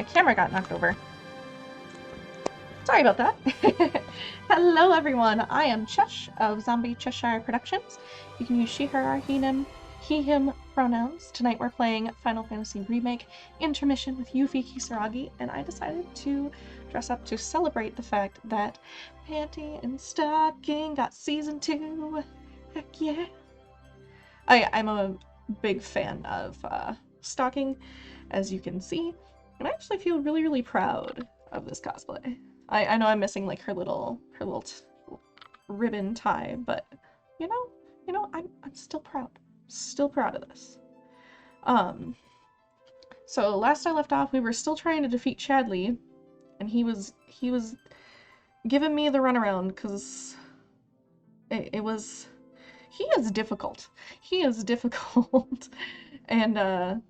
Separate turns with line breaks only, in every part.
My camera got knocked over. Sorry about that. Hello everyone, I am Chesh of Zombie Cheshire Productions. You can use she, her, he, him pronouns. Tonight we're playing Final Fantasy Remake Intermission with Yuffie Kisaragi, and I decided to dress up to celebrate the fact that Panty and Stocking got Season 2. Heck yeah. I'm a big fan of Stocking, as you can see, and I actually feel really, really proud of this cosplay. I know I'm missing like her little ribbon tie, but you know, I'm still proud. Still proud of this. So last I left off, we were still trying to defeat Chadley, and he was giving me the runaround because he is difficult. He is difficult, and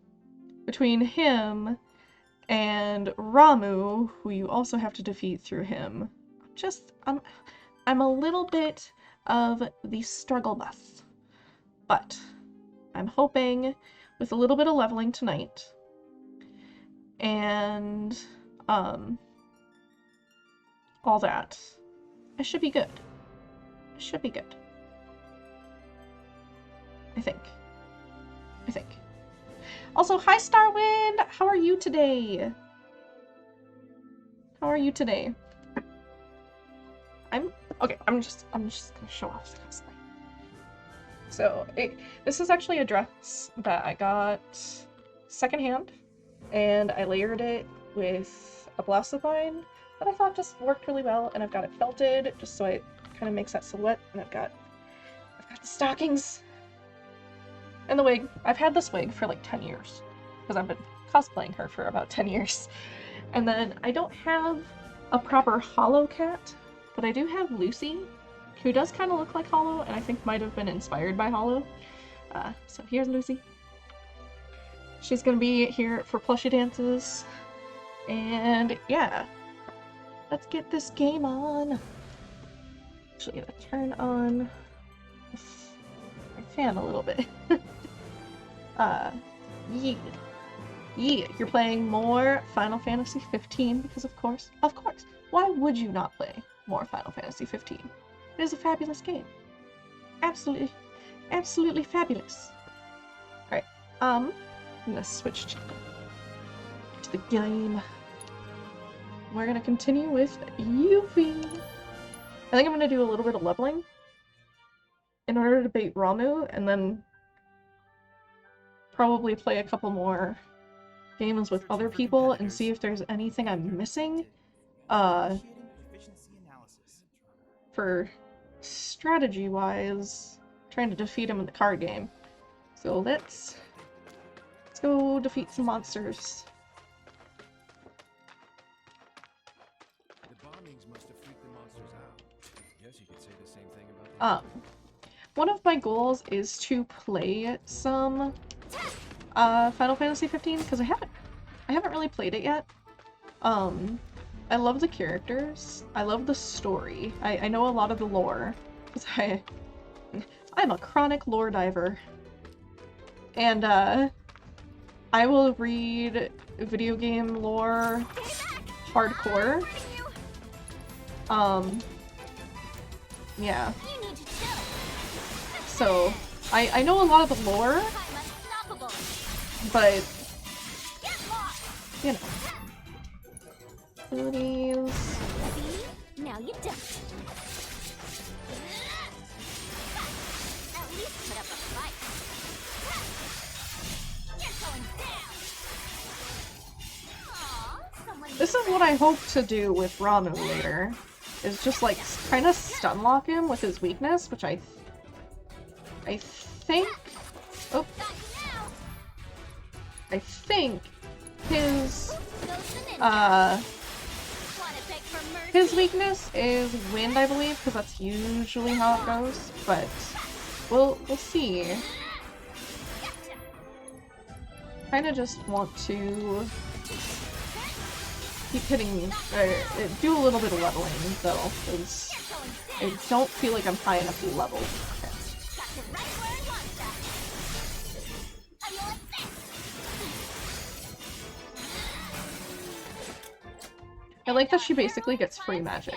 between him and Ramu, who you also have to defeat through him, I'm a little bit of the struggle bus, but I'm hoping with a little bit of leveling tonight and all that, I should be good. I should be good. I think. Also, hi Starwind! How are you today? How are you today? I'm just gonna show off the cosplay. So this is actually a dress that I got secondhand, and I layered it with a blouse of mine that I thought just worked really well, and I've got it felted just so it kind of makes that silhouette, and I've got the stockings. And the wig. I've had this wig for like 10 years, because I've been cosplaying her for about 10 years. And then I don't have a proper Hollow cat, but I do have Lucy, who does kind of look like Hollow, and I think might have been inspired by Hollow. So here's Lucy. She's gonna be here for plushie dances. And yeah, let's get this game on. Actually gonna turn on my fan a little bit. Yeah, you're playing more Final Fantasy 15 because of course, why would you not play more Final Fantasy 15? It is a fabulous game. Absolutely fabulous. Alright, I'm gonna switch to the game. We're gonna continue with Yuffie. I think I'm gonna do a little bit of leveling in order to bait Ramu, and then probably play a couple more games with other people and see if there's anything I'm missing for strategy-wise, trying to defeat him in the card game. So let's go defeat some monsters.
The bombings must have freaked the monsters out. Guess you could say the same thing about
One of my goals is to play some Final Fantasy 15 because I haven't really played it yet. I love the characters. I love the story. I know a lot of the lore because I'm a chronic lore diver, and I will read video game lore hardcore. Yeah. So I know a lot of the lore, but you know, abilities.
Now you don't. At least put up a fight. You're going down. Aw,
This is what I hope to do with Ramu later, is just like kind of stun lock him with his weakness, which I think. Oh. I think his weakness is wind, I believe, because that's usually how it goes, but we'll see. Kinda just want to keep hitting, do a little bit of leveling though, because I don't feel like I'm high enough leveled. I like that she basically gets free magic.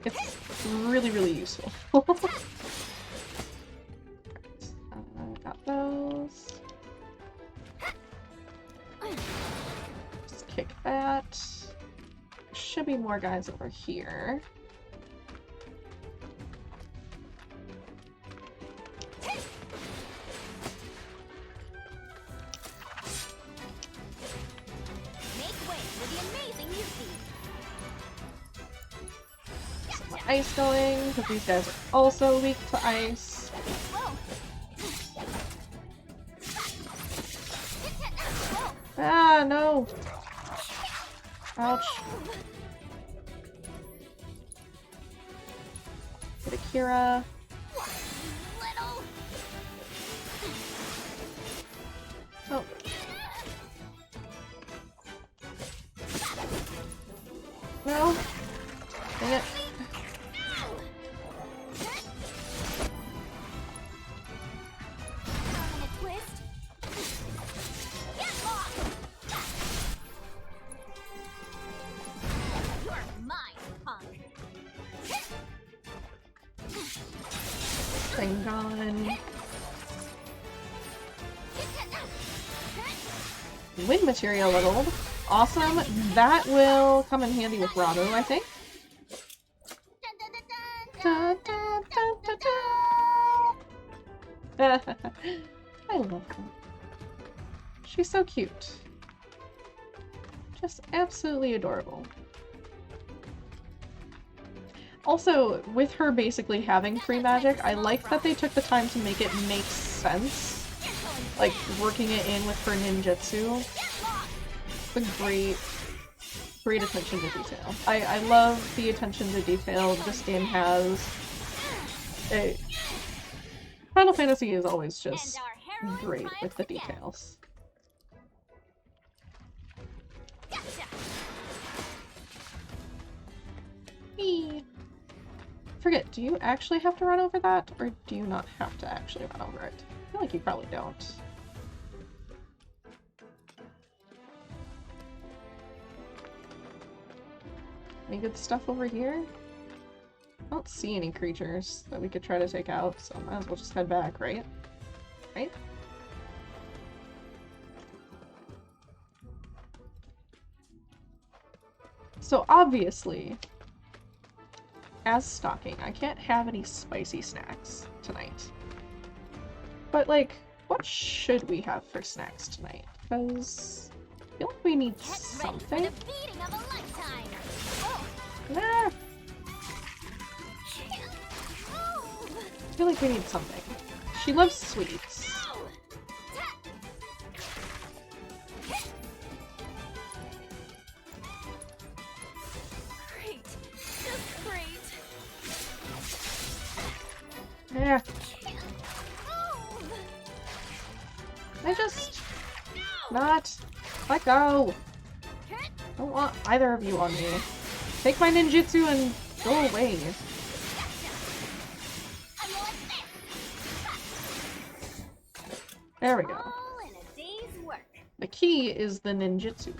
It's really, really useful. Got those. Just kick that. Should be more guys over here. Ice going, because these guys are also weak to ice. Ah, no! Ouch. Get Akira. Oh. No. Dang it. Thing gone. Wind material leveled. Awesome. That will come in handy with Rado, I think. Da, da, da, da, da. I love her. She's so cute. Just absolutely adorable. Also, with her basically having free magic, I like that they took the time to make it make sense. Like, working it in with her ninjutsu. It's a great attention to detail. I love the attention to detail this game has. Final Fantasy is always just great with the details. Eee. Forget, do you actually have to run over that, or do you not have to actually run over it? I feel like you probably don't. Any good stuff over here? I don't see any creatures that we could try to take out, so might as well just head back, right? Right? So obviously, as stocking, I can't have any spicy snacks tonight. But, like, what should we have for snacks tonight? Because I feel like we need something. Nah. I feel like we need something. She loves sweets. Yeah. I just not let go. I don't want either of you on me. Take my ninjutsu and go away. There we go. The key is the ninjutsu.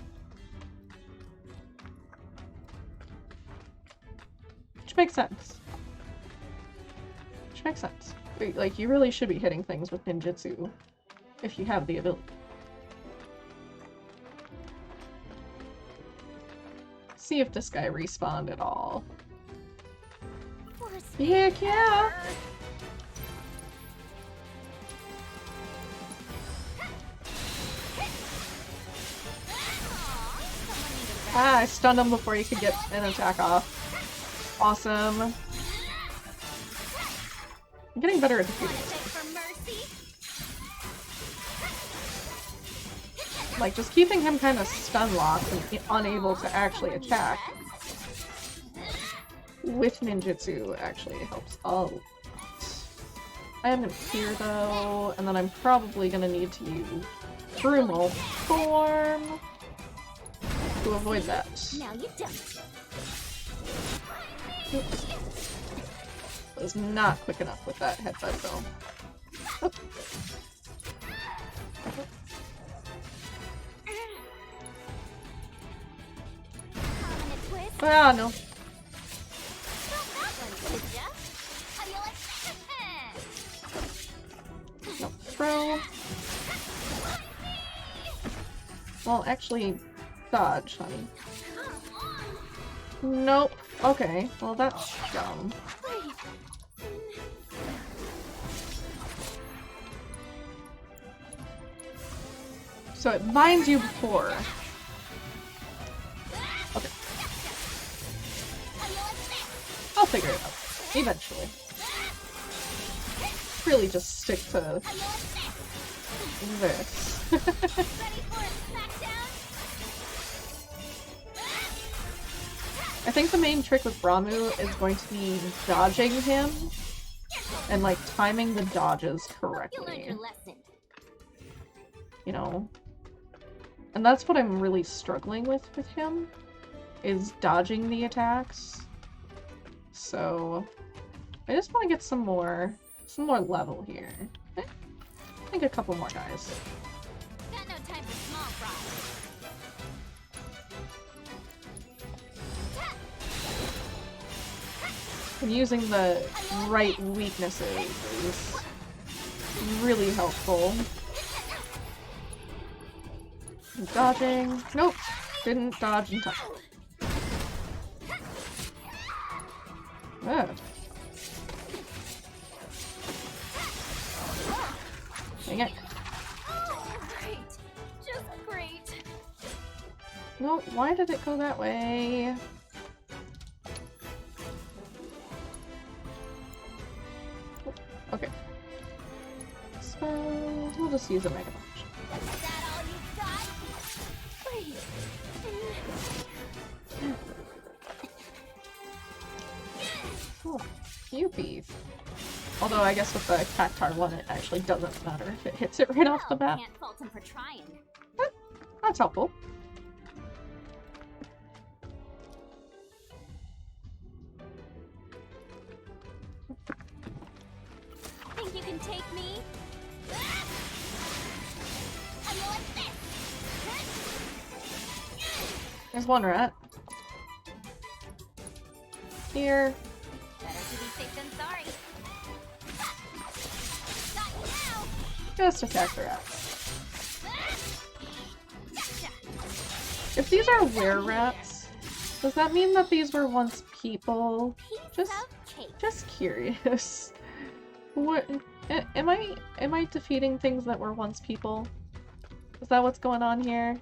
Which makes sense. Which makes sense. Like, you really should be hitting things with ninjutsu if you have the ability. See if this guy respawned at all. Heck yeah! Ah, I stunned him before he could get an attack off. Awesome. I'm getting better at defeating this. Like, just keeping him kind of stun locked and unable to actually attack with ninjutsu actually helps a lot. I am in here though, and then I'm probably gonna need to use Brumal Form to avoid that.
Now you don't.
Oops. Was not quick enough with that headbutt though. Oh. Ah, no. No, throw. Well, actually, dodge, honey. Nope. Okay, well that's dumb. So it binds you before. Okay. I'll figure it out. Eventually. Really just stick to this. I think the main trick with Ramu is going to be dodging him and like timing the dodges correctly. You know? And that's what I'm really struggling with him, is dodging the attacks. So I just want to get some more level here. I think a couple more guys.
Got no time for small fry.
And using the right weaknesses is really helpful. Dodging. Nope. Didn't dodge in time. Ah. Dang it.
Great. Just great.
No, why did it go that way? Okay. So, we'll just use a Mega Punch.
Is that all you've got? Wait.
Oh, Yuppie. Although I guess with the Cactar one, it actually doesn't matter if it hits it right off the bat.
Can't fault him for trying.
That's helpful.
Think you can take me? How you like this?
There's one rat. Here.
Better to be safe than sorry. Got you now.
Just attack the rats. If these are were-rats, does that mean that these were once people? Just curious. What am I defeating things that were once people? Is that what's going on here?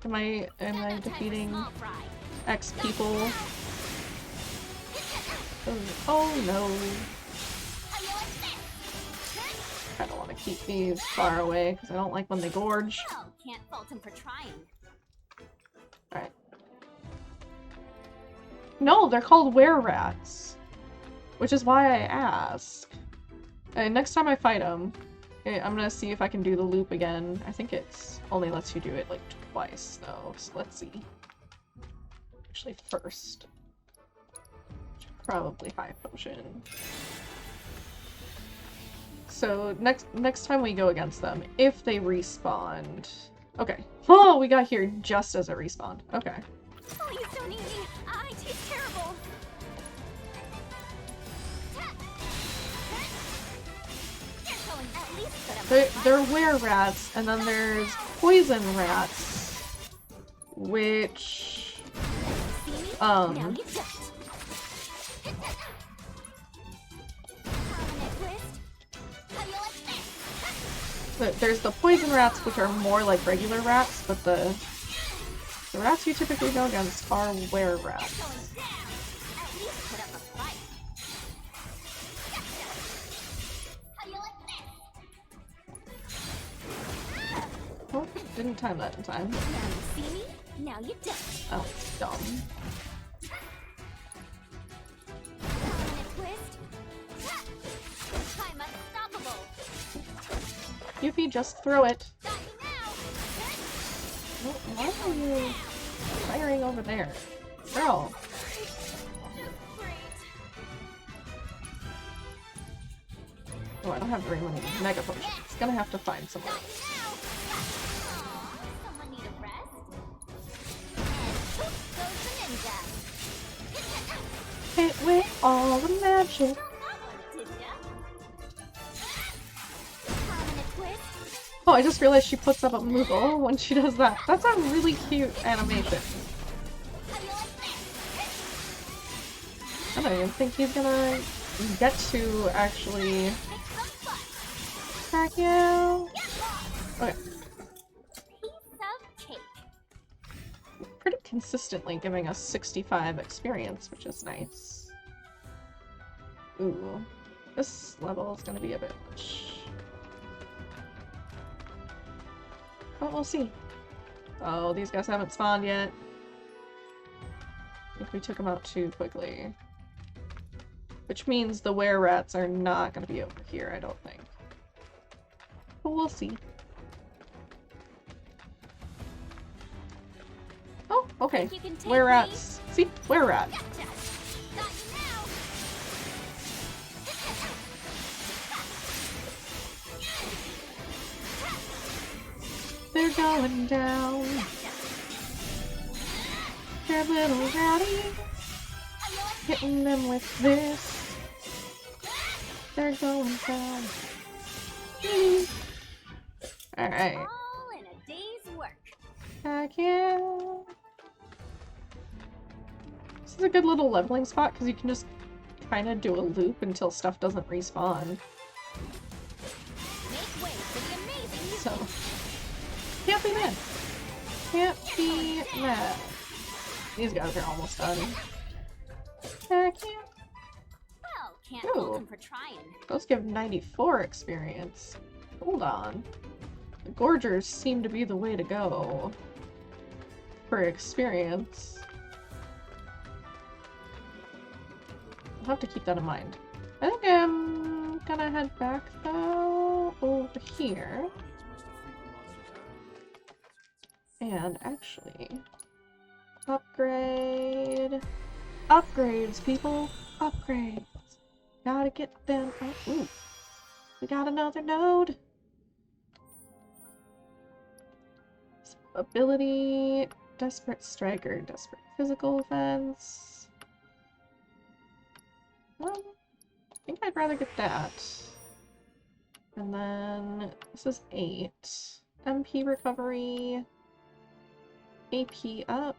Am I defeating ex-people? Oh no. I don't want to keep these far away because I don't like when they gorge.
Well, can't fault him for trying.
Alright. No, they're called were-rats. Which is why I ask. And next time I fight them, I'm gonna see if I can do the loop again. I think it's only lets you do it like twice though, so let's see. Actually first. Probably high potion. So next time we go against them, if they respawned. Okay. Oh, we got here just as it respawned. Okay.
Please don't eat me. I taste terrible.
They're were-rats, and then there's poison rats, which there's the poison rats, which are more like regular rats, but the rats you typically go against are were-rats. Oh, didn't time that in time.
Now you see me, now you don't.
Oh, dumb.
I'm unstoppable.
Yuffie, just throw it.
Got you now.
Why are you firing over there? Girl.
Just great.
Oh, I don't have very many mega potions. It's gonna have to find someone.
Someone need a rest? And poof goes the ninja.
with all the magic.
Got that one, did ya? Prominent twist.
Oh, I just realized she puts up a Moogle when she does that. That's a really cute animation.
How do you like this?
I don't even think he's gonna get to actually
It's some fun.
attack you. Okay.
Piece of cake.
Pretty consistently giving us 65 experience, which is nice. Ooh. This level is gonna be a bit much. But we'll see. Oh, these guys haven't spawned yet. I think we took them out too quickly. Which means the were-rats are not gonna be over here, I don't think. But we'll see. Oh, okay.
Think you can take
Were-rats. See? Were-rat.
Gotcha. Got you now.
They're going down. They're little rowdy.
How do you like
Hitting them with this. They're going down. Alright.
all in a day's work?
Heck yeah. This is a good little leveling spot because you can just kind of do a loop until stuff doesn't respawn.
Make way for the amazing you.
So, can't be mad. Can't be mad. These guys are almost done. Heck yeah.
Well, can't
Ooh.
fault him for trying.
Those give 94 experience. Hold on. The Gorgers seem to be the way to go for experience. I'll have to keep that in mind. I think I'm gonna head back though over here. And actually upgrade. Upgrades, people! Upgrades! Gotta get them up. Ooh. We got another node. Ability, Desperate Striker, Desperate Physical Offense. I think I'd rather get that. And then this is 8. MP recovery. AP up.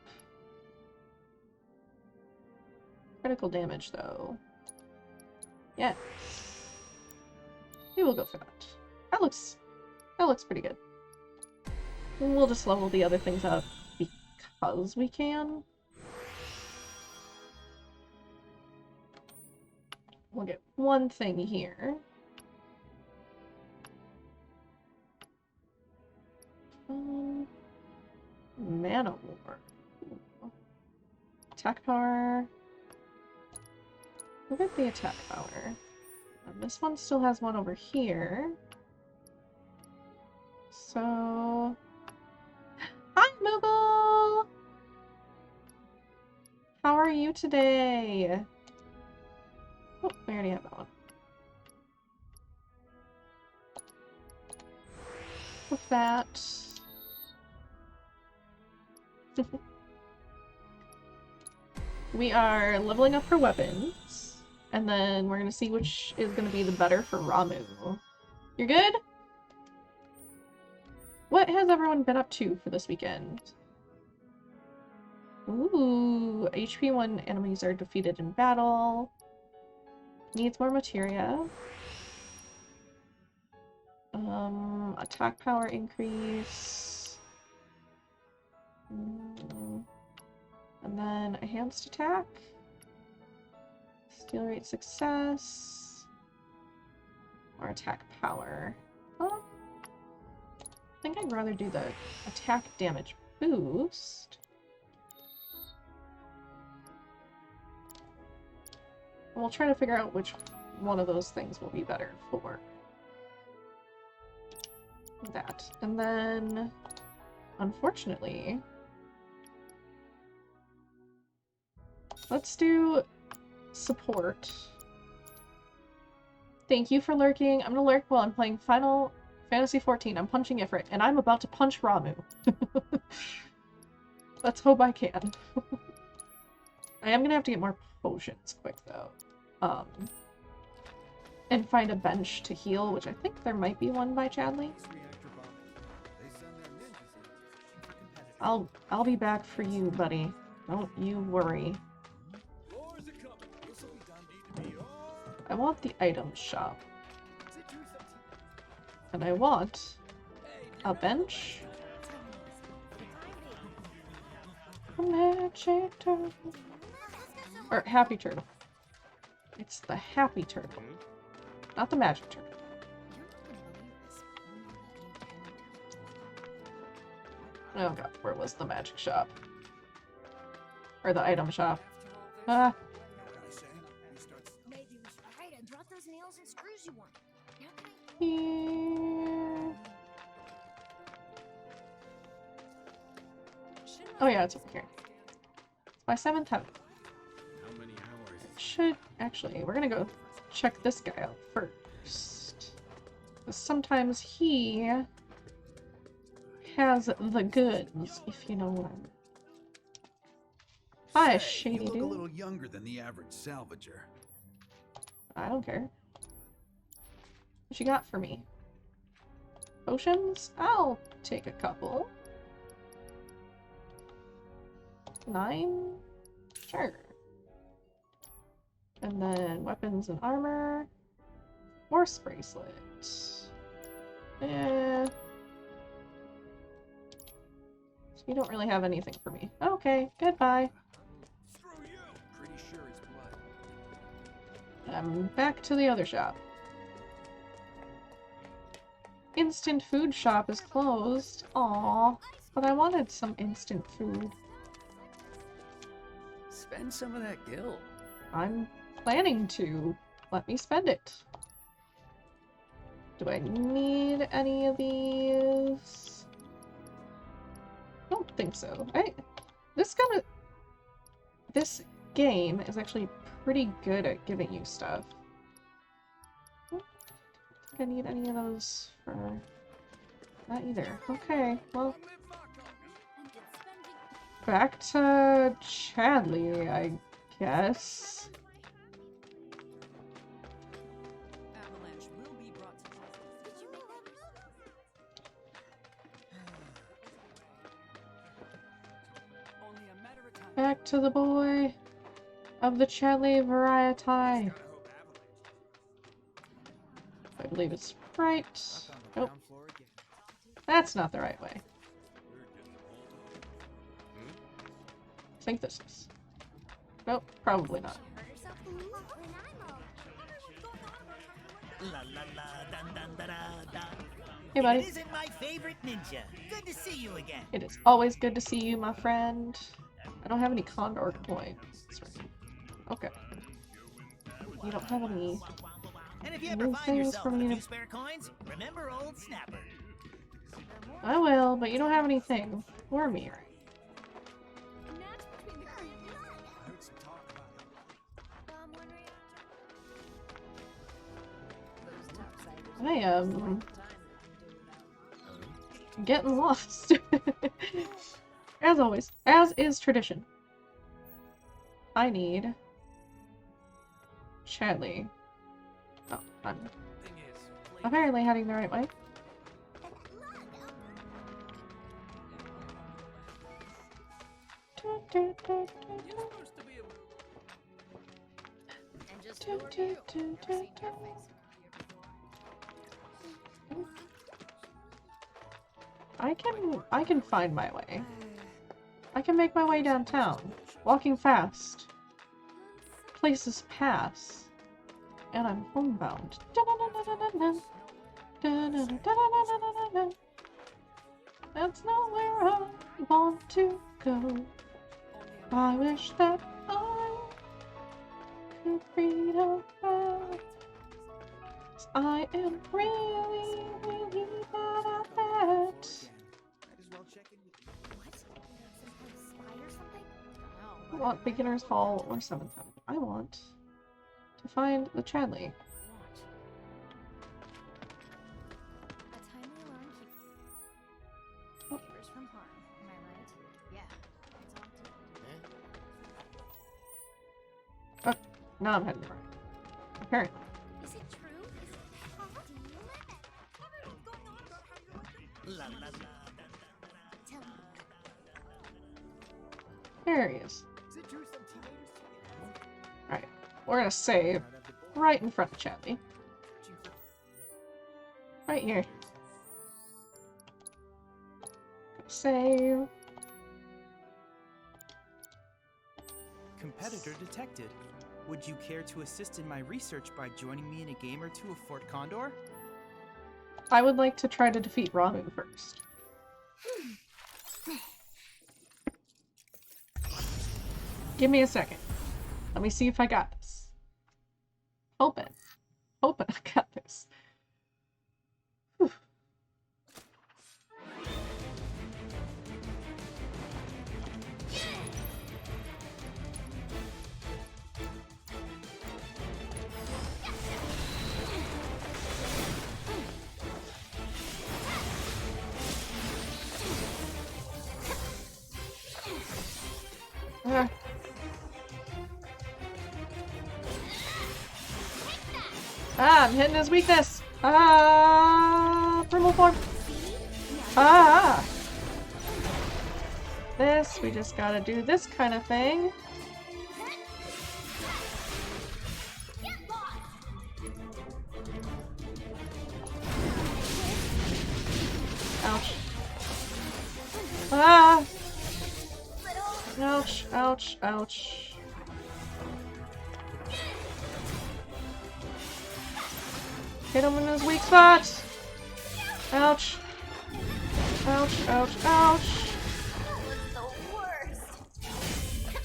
Critical damage though. Yeah. We will go for that. That looks pretty good. We'll just level the other things up because we can. We'll get one thing here. Mana War. Attack power. Look at the attack power. And this one still has one over here. So... Hi, Moogle! How are you today? Oh, we already have that one. With that... we are leveling up her weapons, and then we're gonna see which is gonna be the better for Ramu. You're good? What has everyone been up to for this weekend? Ooh, HP 1 enemies are defeated in battle. Needs more materia. Attack power increase. And then enhanced attack. Steal rate success. Or attack power. I think I'd rather do the attack damage boost. And we'll try to figure out which one of those things will be better for that. And then, unfortunately, let's do support. Thank you for lurking. I'm gonna lurk while I'm playing Final Fantasy XIV. I'm punching Ifrit, and I'm about to punch Ramu. Let's hope I can. I am gonna have to get more potions quick though. And find a bench to heal, which I think there might be one by Chadley. I'll be back for you, buddy. Don't you worry. I want the item shop. And I want a bench. A magic turtle. Or happy turtle. It's the happy turtle. Not the magic turtle. Oh god, where was the magic shop? Or the item shop? Ah.
Maybe we should. Alright, I brought those nails and screws you want. Now can I...
Here. Oh yeah, it's over here. It's my 7th heaven.
How many hours?
Should actually, we're gonna go check this guy out first. 'Cause sometimes he has the goods, if you know what I mean. Hi,
Say,
shady
you look
dude.
a little younger than the average salvager.
I don't care. What you got for me? Potions? I'll take a couple. 9? Sure. And then weapons and armor. Horse bracelet. Eh. You don't really have anything for me. Okay, goodbye.
Screw you! Pretty sure it's blood.
I'm back to the other shop. Instant food shop is closed. Aww. But I wanted some instant food.
Spend some of that gil.
I'm planning to. Let me spend it. Do I need any of these? I don't think so. This game is actually pretty good at giving you stuff. I don't think I need any of those for that either. Okay, well, back to Chadley, I guess.
Avalanche will be brought to justice.
Did you make that?
Only a matter of time.
Back to the boy of the Chadley variety. I believe it's right. Nope. That's not the right way. I think this is. Nope, probably not.
Hurt herself? When I'm all...
La la la, dun dun da da da.
Hey, buddy.
It isn't my favorite ninja. Good to see you again.
It is always good to see you, my friend. I don't have any condor points. Okay. You don't have any.
And if you ever
New
find
things
yourself
for
with
me
a
to-
few spare coins, remember old Snapper.
I will, but you don't have anything for me, right? I am getting lost. As always, as is tradition. I need Chadley. Oh, I'm
Thing is,
apparently heading the right way.
you're supposed to be able.
And just who are you? Never seen your face before.
I can find my way. I can make my way downtown, walking fast. Places pass, and I'm homebound. That's not where I want to go. I wish that I could read about. I am really, really bad at that.
What? Some kind of spy or something?
I want Beginner's Hall or 7th Heaven. I want to find the Chadley.
A timely alarm keepers from harm. Am I right? Yeah. It's on
Now I'm heading right. Apparently.
Is it true? Is it Everyone's going on about how you like it.
La la la. Dun, dun, dun,
Tell me.
There he is.
Is it true some teenagers
Alright. We're gonna save right in front of Chappie. Right here. Save.
Competitor detected. Would you care to assist in my research by joining me in a game or two of Fort Condor?
I would like to try to defeat Ramu first. Give me a second. Let me see if I got this. Hoping I got this. Whew. Ah. I'm hitting his weakness. Primal form. This, we just gotta do this kind of thing. Ouch. Ouch, ouch, ouch. Hit him in his weak spot. Ouch. Ouch, ouch, ouch.
That was the worst.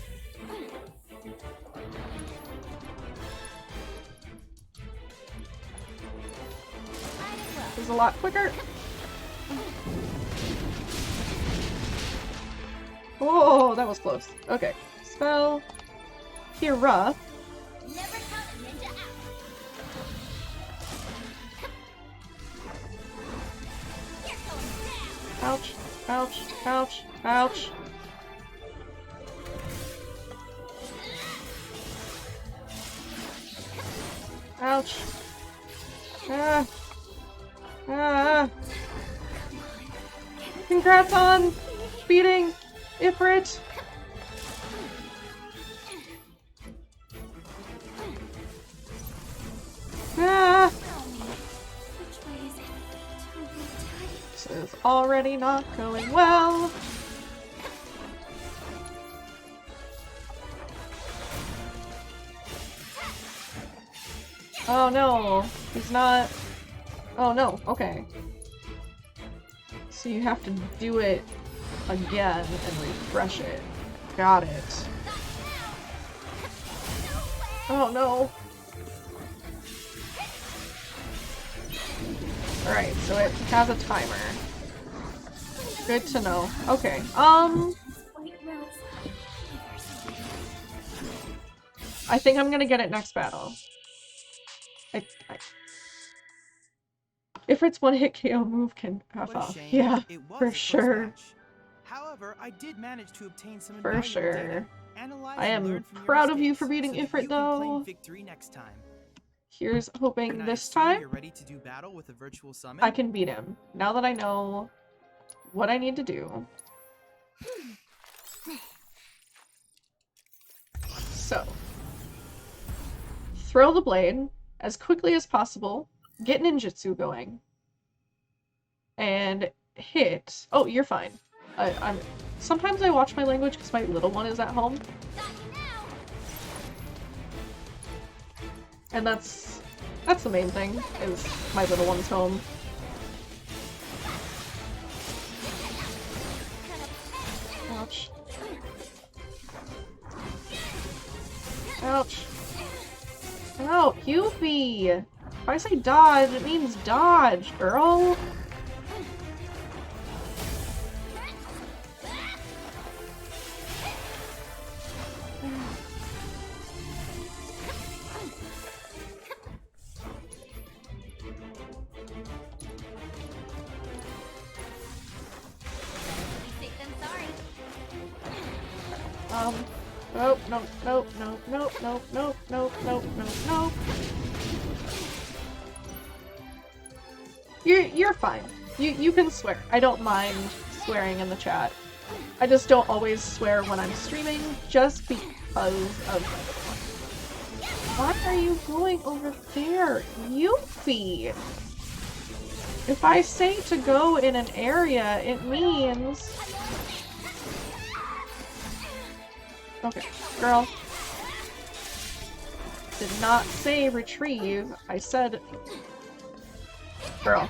This is a lot quicker. Oh, that was close. Okay. Spell. Kira.
Never count a ninja out. You're going down.
Ouch. Ouch. Ouch. Ouch. Ouch. Ah. Ah. Congrats on beating Ifrit. Ah.
Which way is it? Totally tight.
This is already not going well. Oh no, he's not. Oh no, okay. So you have to do it again and refresh it. Got it. Oh no. Alright, so it has a timer. Good to know. Okay,
White rose.
I think I'm gonna get it next battle. If it's one hit KO move can have
What a
off.
shame.
Yeah,
It was
for
a close
sure.
match. However, I did manage to obtain some
For
invaluable
sure.
data. Analyze
I
and
am
learn from your
proud of you
mistakes
for beating
so that
Ifrit,
you can claim
though.
victory next time.
Here's hoping
And I
this
assume
time
you're ready to do battle with a virtual summon?
I can beat him. Now that I know what I need to do. So, throw the blade as quickly as possible, get ninjutsu going, and hit. Oh, you're fine. Sometimes I watch my language because my little one is at home,
Got you now.
and that's the main thing, is my little one's home. Ouch. Ouch. Out, Yuffie! If I say dodge, it means dodge, girl!
Be safe than sorry.
Nope, nope, nope, nope, nope, nope, nope, nope, nope, nope, nope. You're fine. You can swear. I don't mind swearing in the chat. I just don't always swear when I'm streaming, just because of... Why are you going over there? Yuffie! If I say to go in an area, it means... Okay, girl. Did not say retrieve. I said... Girl.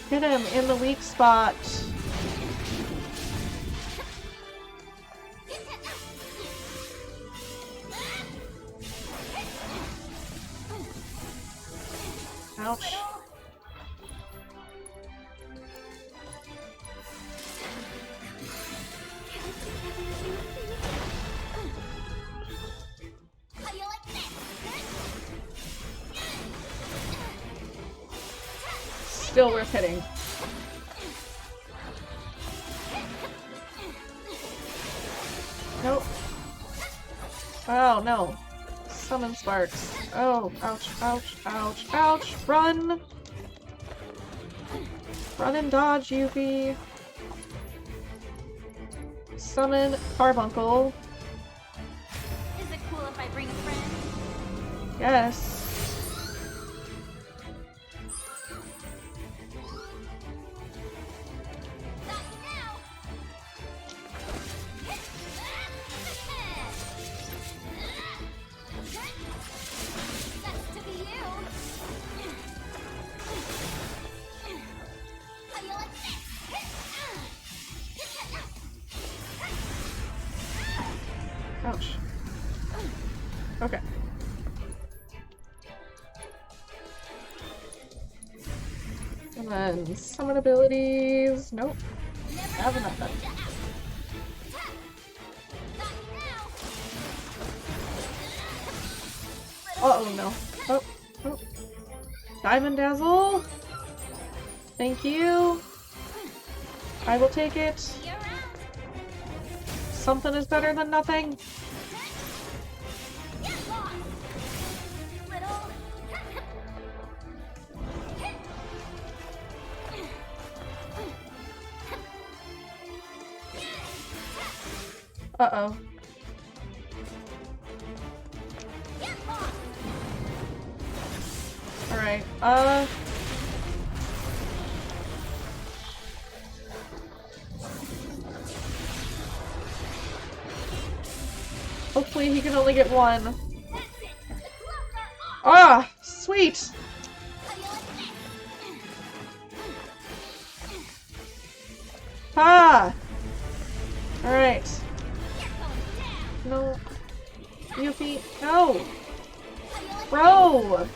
Hit him in the weak spot. Ouch. Still worth hitting. Nope. Oh no. Summon sparks. Oh, ouch, ouch, ouch, ouch. Run! Run and dodge, Yuffie. Summon Carbuncle.
Is it cool if I bring a friend?
Yes. Ouch. Okay. And then summon abilities. Nope. Have nothing. Uh-oh, no. Oh, oh. Diamond Dazzle. Thank you. I will take it. Something is better than nothing. Uh-oh. Alright, hopefully he can only get one. Ah! Sweet! Ah! Alright. No. Yuffie, no! Bro!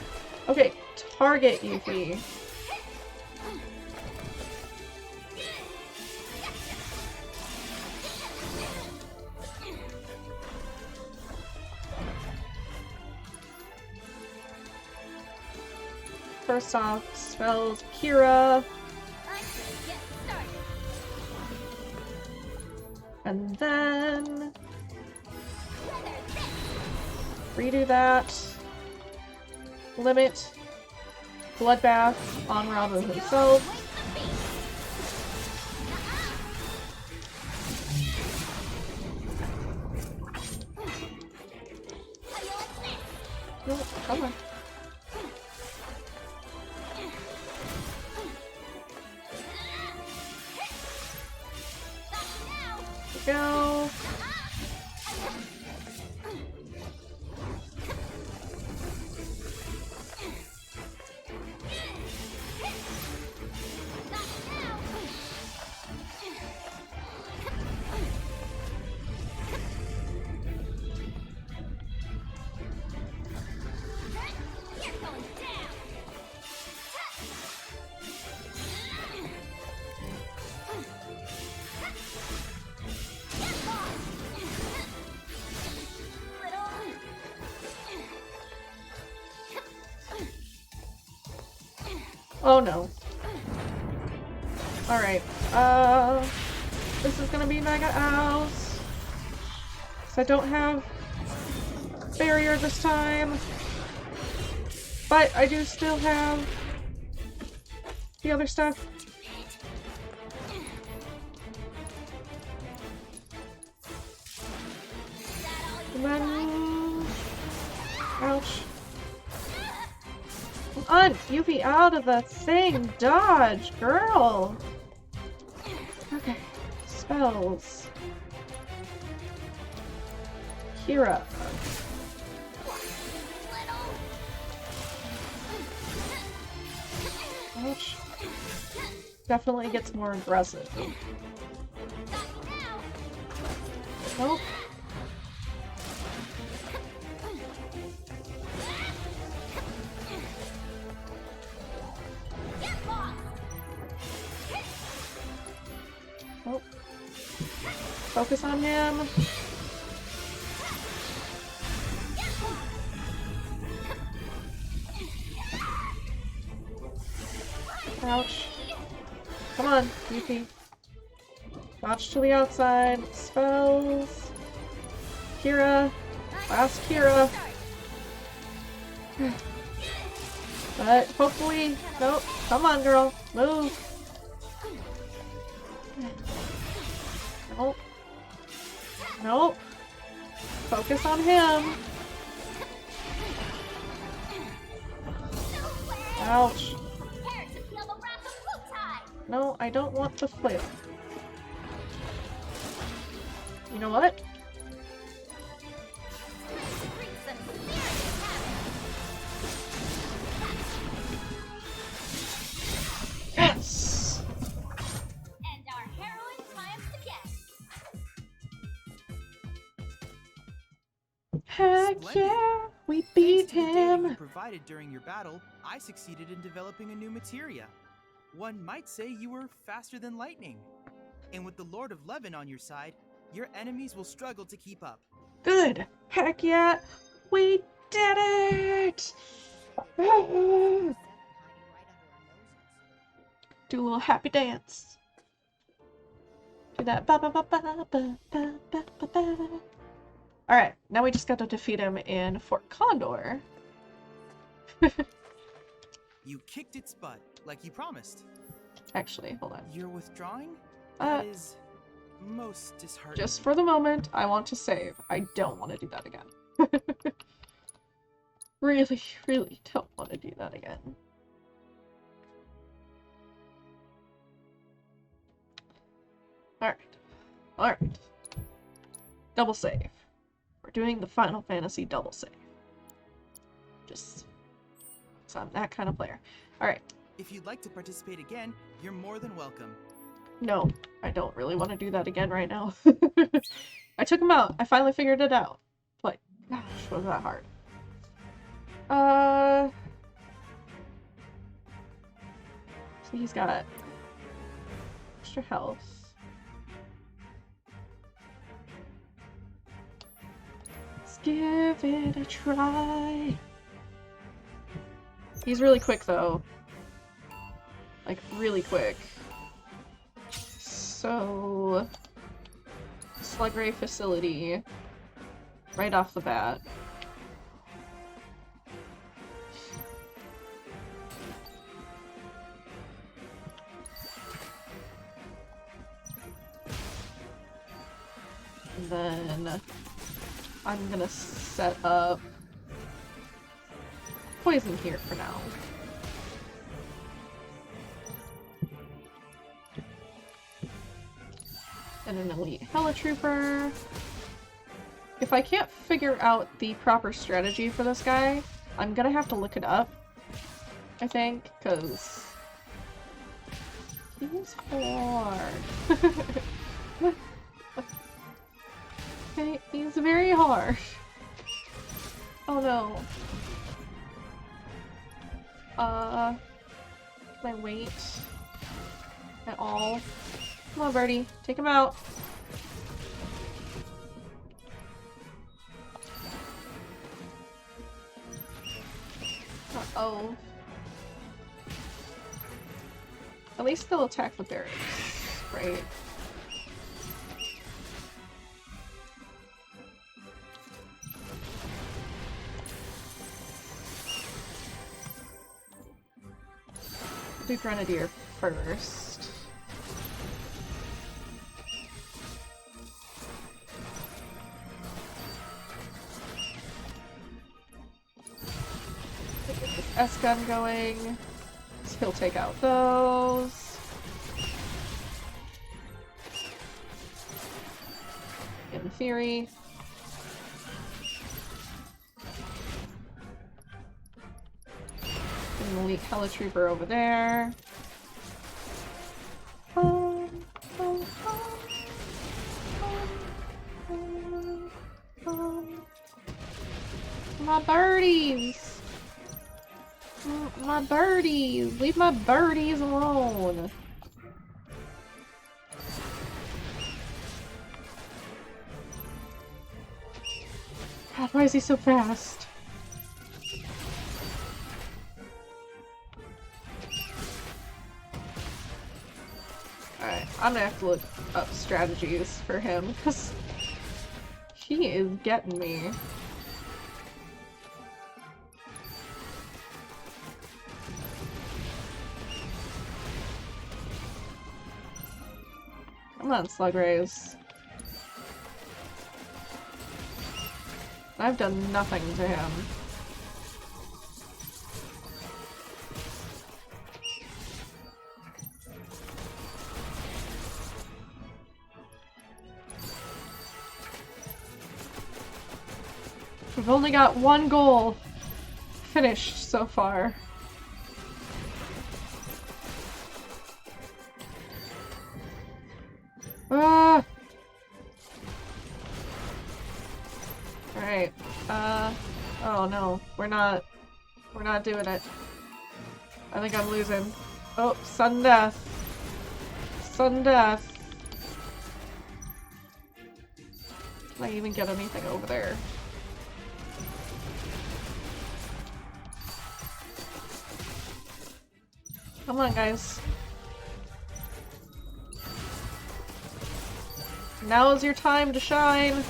Okay, target Yuffie. First off, spells Kira. And then redo that. Limit Bloodbath on Rabu himself. No, come on. Go. Oh no. Alright, this is gonna be Mega House. Because I don't have barrier this time. But I do still have the other stuff. And then... Ouch. Come on, Yuffie, out of the thing! Dodge, girl! Okay. Spells. Kira. Ouch. Definitely gets more aggressive. Nope. Nope. Focus on him. Ouch. Come on, Yuffie. Dodge to the outside. Spells. Kira. Last Kira. But hopefully... Nope. Come on, girl. Move. Nope. Nope. Focus on him. Ouch. No, I don't want the flail. You know what? Yes!
And our heroine triumphs again.
Heck
Splendid.
yeah! We
Thanks
beat
to the data you
him!
provided during your battle, I succeeded in developing a new materia. One might say you were faster than lightning. And with the Lord of Levin on your side, your enemies will struggle to keep up.
Good! Heck yeah! We did it! Do a little happy dance. Do that ba ba ba ba ba ba ba ba ba. Alright, now we just got to defeat him in Fort Condor.
You kicked its butt, like you promised.
Actually, hold on.
You're withdrawing?
Uh,
That is most disheartening.
Just for the moment, I want to save. I don't want to do that again. Really, really don't want to do that again. Alright. Alright. Double save. We're doing the Final Fantasy double save. Just... so I'm that kind of player. Alright.
If you'd like to participate again, you're more than welcome.
No, I don't really want to do that again right now. I took him out. I finally figured it out. But, gosh, was that hard. So he's got extra health. Let's give it a try. He's really quick, though. Like, really quick. So... Slug Ray Facility. Right off the bat. And then... I'm gonna set up... poison here for now. And an elite helitrooper. If I can't figure out the proper strategy for this guy, I'm gonna have to look it up, I think, because he's hard. Okay, he's very hard. Oh no. Can I wait at all? Come on, Birdie. Take him out. Uh-oh. At least they'll attack the barracks, right? do Grenadier first. Get this S-gun going. So he'll take out those. In theory. An elite helitrooper over there. My birdies! My birdies! Leave my birdies alone! God, why is he so fast? Alright, I'm gonna have to look up strategies for him, because he is getting me. Come on, Slug Rays. I've done nothing to him. We've only got one goal finished so far. Ah! Alright, oh no, we're not doing it. I think I'm losing. Oh, sudden death. Sudden death. Can I even get anything over there? Come on, guys. Now is your time to shine,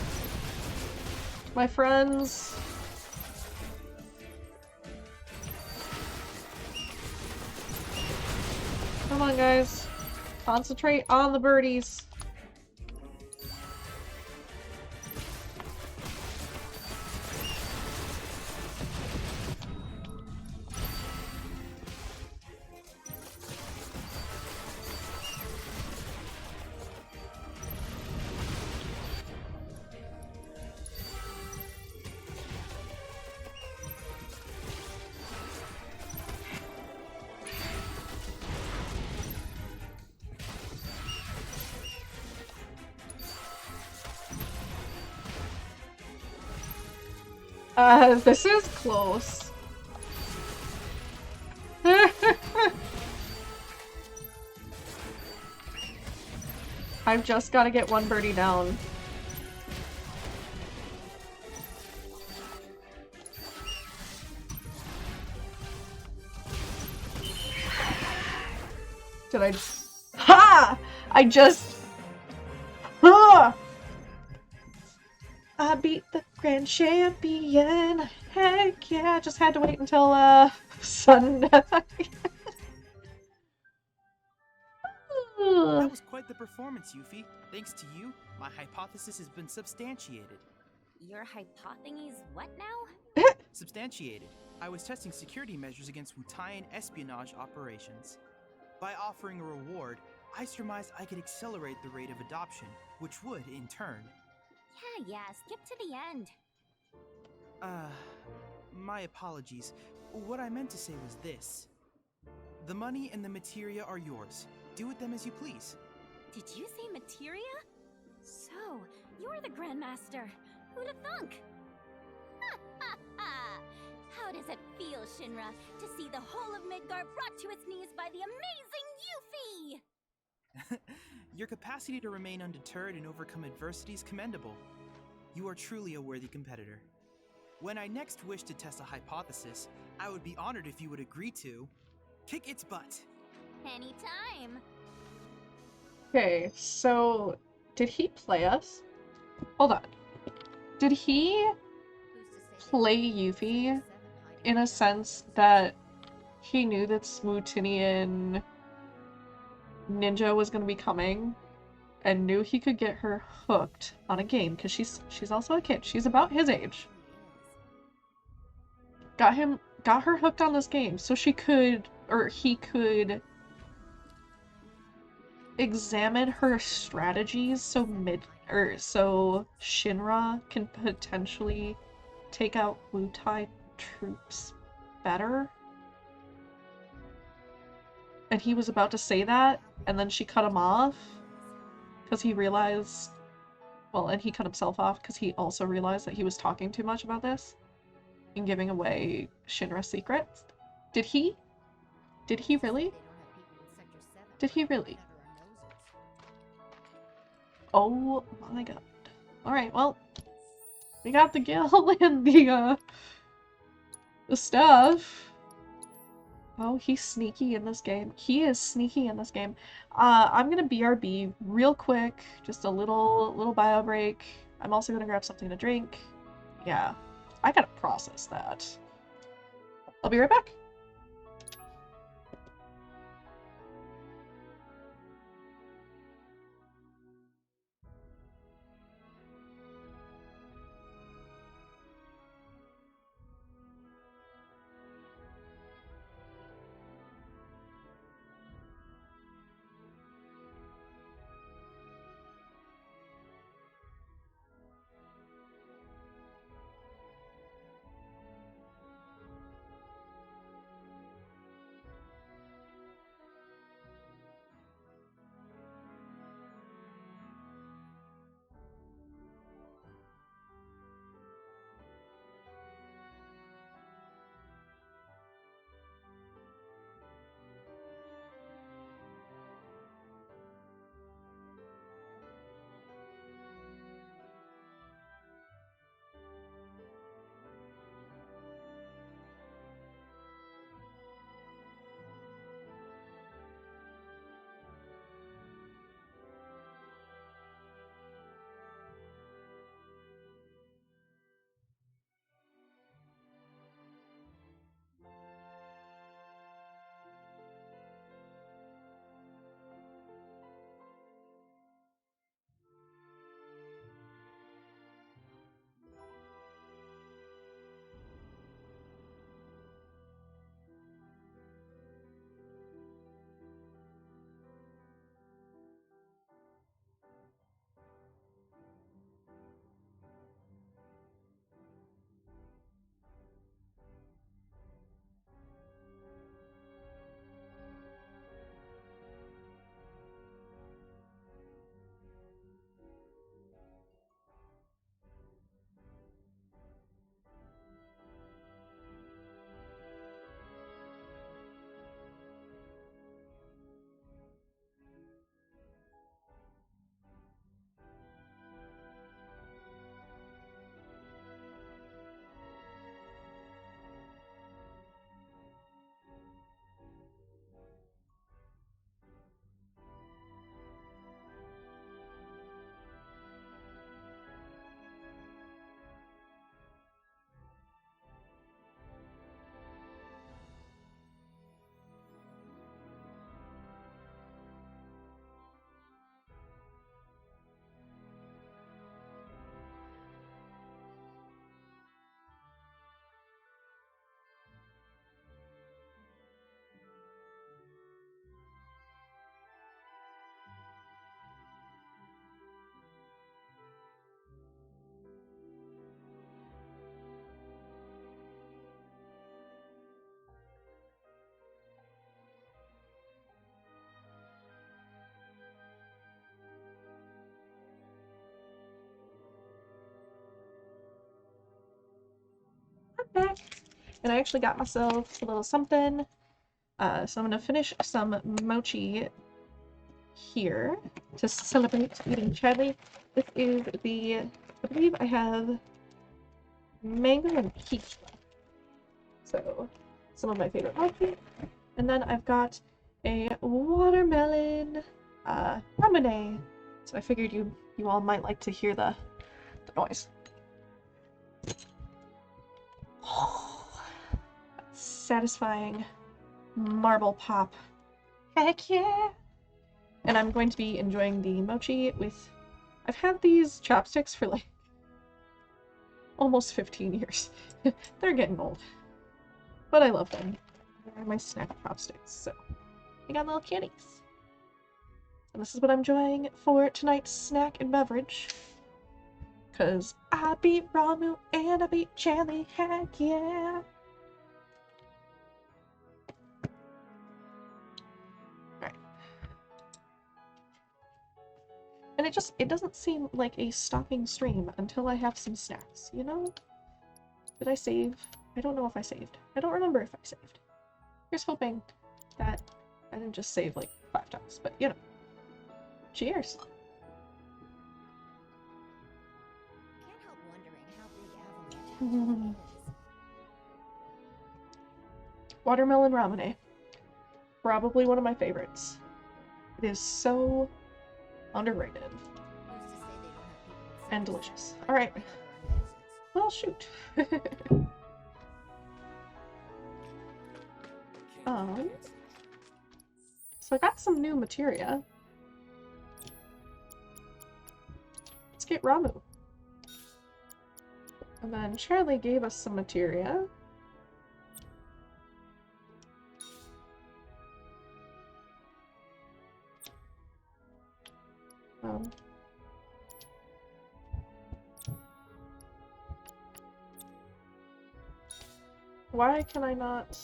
my friends. Come on, guys. Concentrate on the birdies. This is close. I've just got to get one birdie down. Did I just... Ha! I just... Ha! I beat the grand champion. Heck yeah, just had to wait until Sunday.
That was quite the performance, Yuffie. Thanks to you, my hypothesis has been substantiated.
Your hypotheses what now?
Substantiated. I was testing security measures against Wutaian espionage operations. By offering a reward, I surmised I could accelerate the rate of adoption, which would, in turn...
Yeah, skip to the end.
My apologies. What I meant to say was this. The money and the materia are yours. Do with them as you please.
Did you say materia? So, you're the Grandmaster. Who'd have thunk? How does it feel, Shinra, to see the whole of Midgar brought to its knees by the amazing Yuffie?
Your capacity to remain undeterred and overcome adversity is commendable. You are truly a worthy competitor. When I next wish to test a hypothesis, I would be honored if you would agree to kick its butt.
Anytime.
Okay, so did he play us? Hold on. Did he play Yuffie in a sense that he knew that Smoothinian Ninja was gonna be coming and knew he could get her hooked on a game, because she's also a kid. She's about his age. Got her hooked on this game so he could examine her strategies so Shinra can potentially take out Wutai troops better. And he was about to say that, and then she cut him off because he realized, well, and he cut himself off because he also realized that he was talking too much about this and giving away Shinra secrets. Did he? Did he really? Did he really? Oh my god. Alright, well, we got the guild and the stuff. Oh, he's sneaky in this game. He is sneaky in this game. I'm gonna BRB real quick. Just a little bio break. I'm also gonna grab something to drink. Yeah, I gotta process that. I'll be right back. Back. And I actually got myself a little something. So I'm gonna finish some mochi here to celebrate eating Charlie. This is I believe I have mango and peach. So some of my favorite mochi. And then I've got a watermelon lemonade. So I figured you all might like to hear the noise. Satisfying. marble pop. Heck yeah! And I'm going to be enjoying the mochi with... I've had these chopsticks for like almost 15 years. They're getting old. But I love them. They're my snack chopsticks, so I got little kitties. And this is what I'm enjoying for tonight's snack and beverage. Cause I beat Ramu and I beat Jelly, heck yeah! Alright. And it doesn't seem like a stopping stream until I have some snacks, you know? Did I save? I don't know if I saved. I don't remember if I saved. Here's hoping that I didn't just save like 5 times, but you know. Cheers!
Can't help wondering how big Avalanche is.
Watermelon ramen. Probably one of my favorites. It is so underrated.
Who's to say they don't have people with
And
similar
delicious.
skills
Alright.
like our visits?
Well, shoot. So I got some new materia. Let's get Ramu. And then Charlie gave us some materia. Why can I not...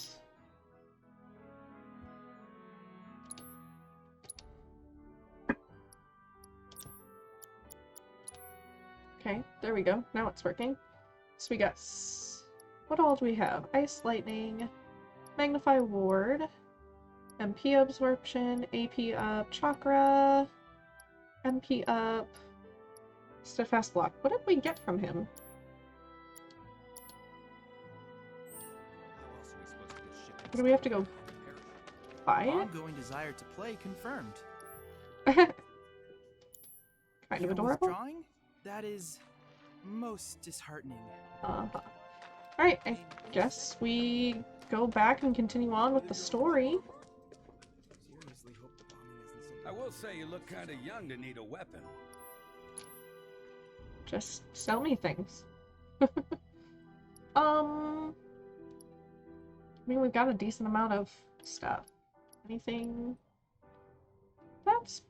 Okay, there we go. Now it's working. So we got... What all do we have? Ice Lightning, Magnify Ward, MP Absorption, AP up, Chakra, MP up, Steadfast Block. What did we get from him? Or do we have to go buy it?
Ongoing desire to play confirmed.
Kind of
You're
adorable.
withdrawing? That is most disheartening.
Uh-huh. Alright, I guess we go back and continue on with the story.
I will say you look kind of young to need a weapon.
Just sell me things. I mean, we've got a decent amount of stuff. Anything? That's...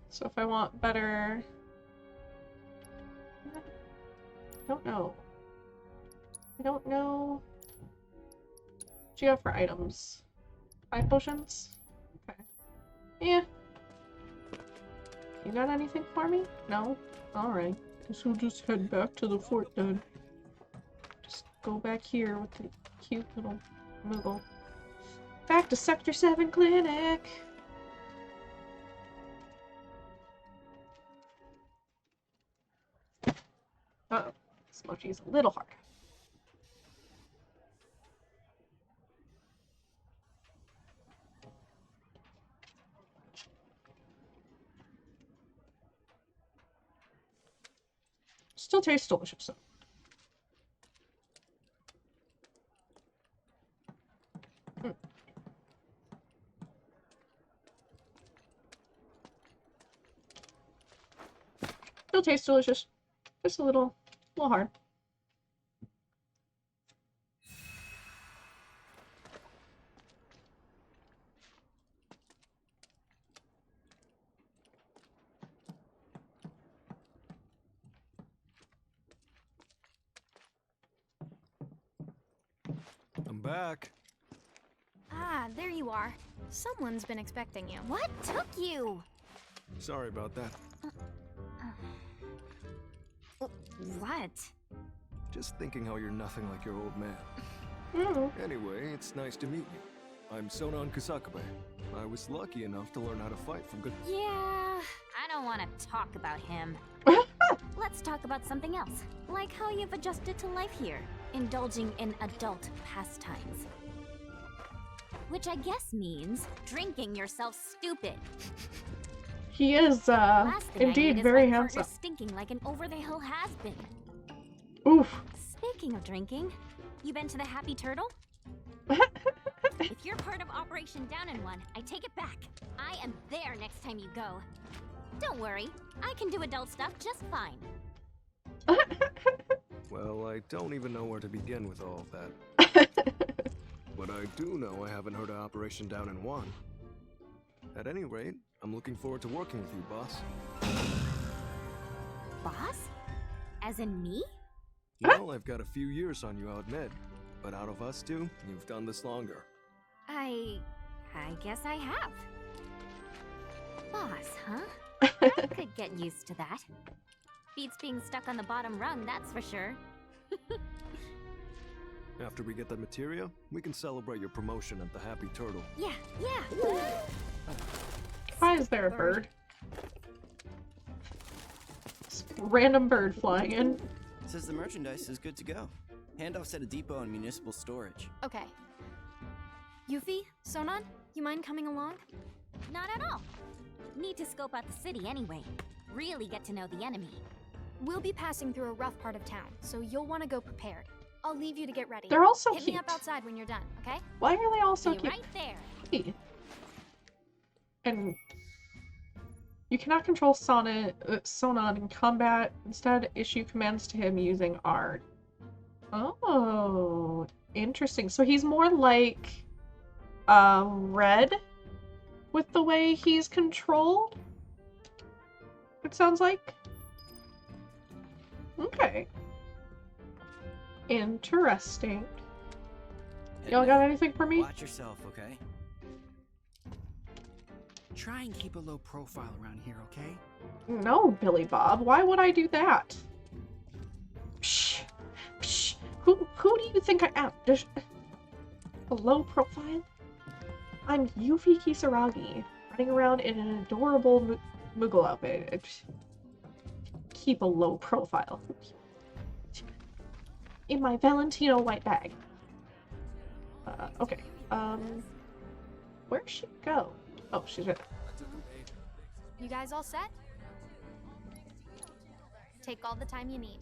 So if I want better... I don't know. I don't know... What do you have for items? 5 potions? Okay. Yeah. You got anything for me? No? Alright. Guess we'll just head back to the fort then. Just go back here with the cute little Moogle. Back to Sector 7 Clinic! Uh-oh. This mochi is a little hard. Still tastes delicious, though. Still tastes delicious. Just a little hard.
I'm back.
Ah, there you are. Someone's been expecting you.
What took you?
Sorry about that.
What?
Just thinking how you're nothing like your old man. Anyway, it's nice to meet you. I'm Sonon Kusakabe. I was lucky enough to learn how to fight from good...
Yeah, I don't want to talk about him. Let's talk about something else. Like how you've adjusted to life here, indulging in adult pastimes. Which I guess means drinking yourself stupid.
He is,
Last thing I
indeed
need is
very
my partner
handsome.
stinking like an over-the-hill has-been.
Oof.
Speaking of drinking, you been to the Happy Turtle? If you're part of Operation Down in One, I take it back. I am there next time you go. Don't worry, I can do adult stuff just fine.
Well, I don't even know where to begin with all of that. But I do know I haven't heard of Operation Down in One. At any rate, I'm looking forward to working with you, boss.
Boss? As in me?
Well, I've got a few years on you, I'll admit. But out of us two, you've done this longer.
I guess I have. Boss, huh? I could get used to that. Beats being stuck on the bottom rung, that's for sure.
After we get the materia, we can celebrate your promotion at the Happy Turtle.
Yeah.
Why is there a bird? Just random bird flying in.
Says the merchandise is good to go. Handoffs at a depot and municipal storage.
Okay. Yuffie, Sonon, you mind coming along?
Not at all. Need to scope out the city anyway. Really get to know the enemy.
We'll be passing through a rough part of town, so you'll want to go prepared. I'll leave you to get ready.
They're all so
Hit
cute.
me up outside when you're done, okay?
Why are they all so
Be
cute?
right there.
Hey. And you cannot control Sonon in combat. Instead, issue commands to him using R. Oh, interesting. So he's more like Red with the way he's controlled. It sounds like. Okay. Interesting. Y'all got anything for me?
Watch yourself, okay?
Try and keep a low profile around here, okay?
No, Billy Bob. Why would I do that? Psh, psh. Who do you think I am? Just a low profile? I'm Yuffie Kisaragi, running around in an adorable Moogle outfit. Keep a low profile. In my Valentino white bag. Okay. Where'd she go? Oh, she's right there.
You guys all set? Take all the time you need.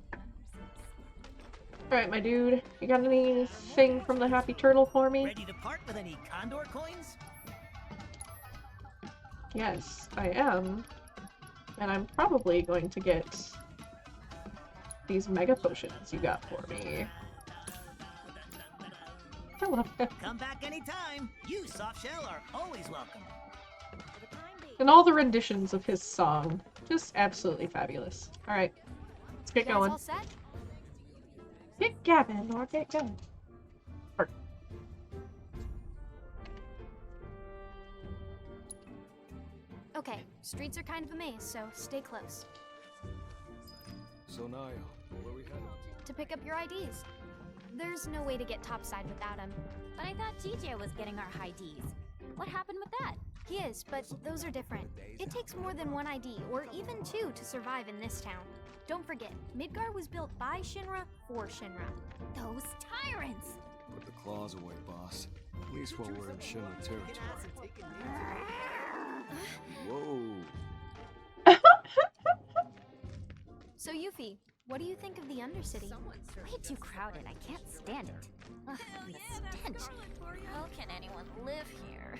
Alright, my dude. You got anything from the Happy Turtle for me?
Ready to part with any Condor coins?
Yes, I am. And I'm probably going to get these mega potions you got for me. I love it.
Come back anytime. You, Softshell, are always welcome.
And all the renditions of his song. Just absolutely fabulous. Alright, let's get
You guys
going.
all set?
Get gabbing or get going. Or-
Okay, streets are kind of a maze, so stay close.
So Naya, where we headed?
To pick up your IDs. There's no way to get topside without him.
But I thought GJ was getting our high Ds. What happened with that?
He is, but those are different. It takes more than one ID, or even two, to survive in this town. Don't forget, Midgar was built by Shinra for Shinra.
Those tyrants!
Put the claws away, boss. At least while we're in Shinra territory. Whoa.
So Yuffie, what do you think of the Undercity?
Way too crowded, I can't stand it. Ugh, the stench. How can anyone live here?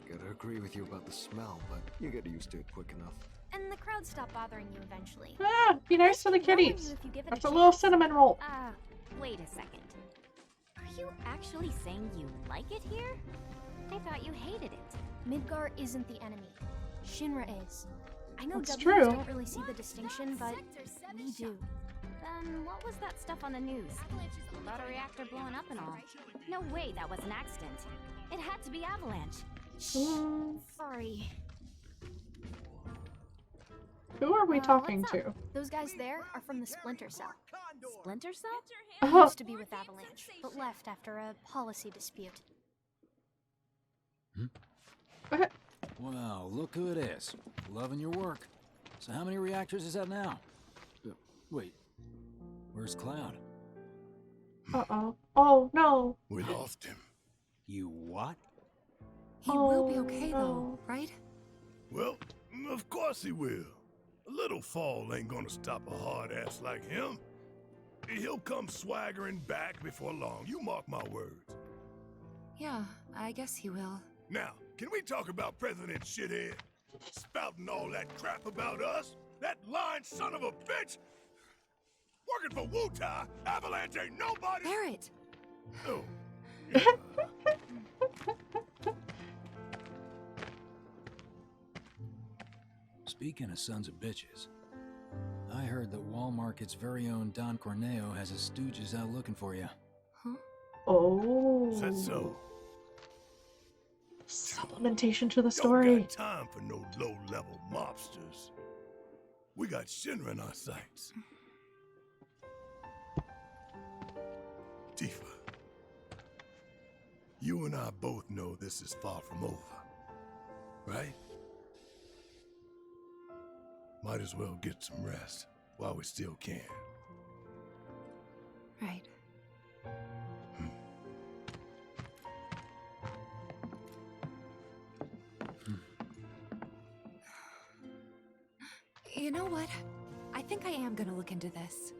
Gotta agree with you about the smell, but you get used to it quick enough.
And the crowd stop bothering you eventually.
Ah, be nice to the
Keep growing
kitties.
you if you give it
That's
a
a little
chance.
cinnamon roll.
Wait a second. Are you actually saying you like it here? I thought you hated it.
Midgar isn't the enemy. Shinra is. I know
That's
W's
true.
don't really see the distinction, but we do.
Then what was that stuff on the news? About a reactor blowing up and all. No way that was an accident. It had to be Avalanche.
Mm,
Sorry.
who are we talking
what's
to?
up?
Those guys there are from the Splinter Cell.
Splinter Cell?
They used to be with Avalanche, but left after a policy dispute.
Wow, look who it is. Loving your work. So how many reactors is that now? Wait, where's Cloud?
Uh-oh. Oh, no.
We lost him.
You what?
He will be
Oh,
okay,
no.
though, right?
Well, of course he will. A little fall ain't gonna stop a hard ass like him. He'll come swaggering back before long. You mark my words.
Yeah, I guess he will.
Now, can we talk about President Shithead? Spouting all that crap about us? That lying son of a bitch? Working for Wutai, Avalanche ain't nobody.
Barrett!
Oh.
Speaking of sons of bitches, I heard that Wall Market's very own Don Corneo has his stooges out looking for you.
Huh?
Oh.
Is that so?
Supplementation to the story.
Don't got time for no low-level mobsters. We got Shinra in our sights. Tifa, you and I both know this is far from over, right? Might as well get some rest while we still can.
Right. You know what? I think I am gonna look into this.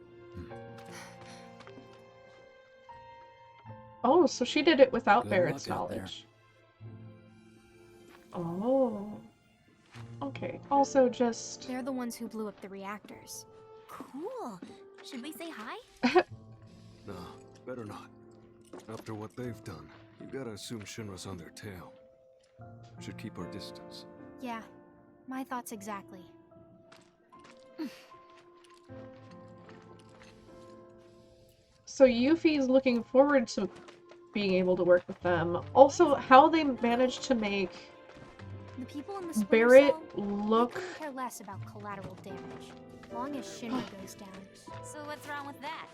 Oh, so she did it without
Good
Barrett's
luck out there.
knowledge. Oh. Okay. Also, just...
They're the ones who blew up the reactors.
Cool. Should we say hi?
Nah, better not. After what they've done, you gotta assume Shinra's on their tail. Should keep our distance.
Yeah, my thoughts exactly.
So Yuffie's looking forward to being able to work with them. Also, how they managed to make
The people in the Splinter
Barrett
Cell,
look...
they couldn't care less about collateral damage, long as Shinra goes down.
So what's wrong with that?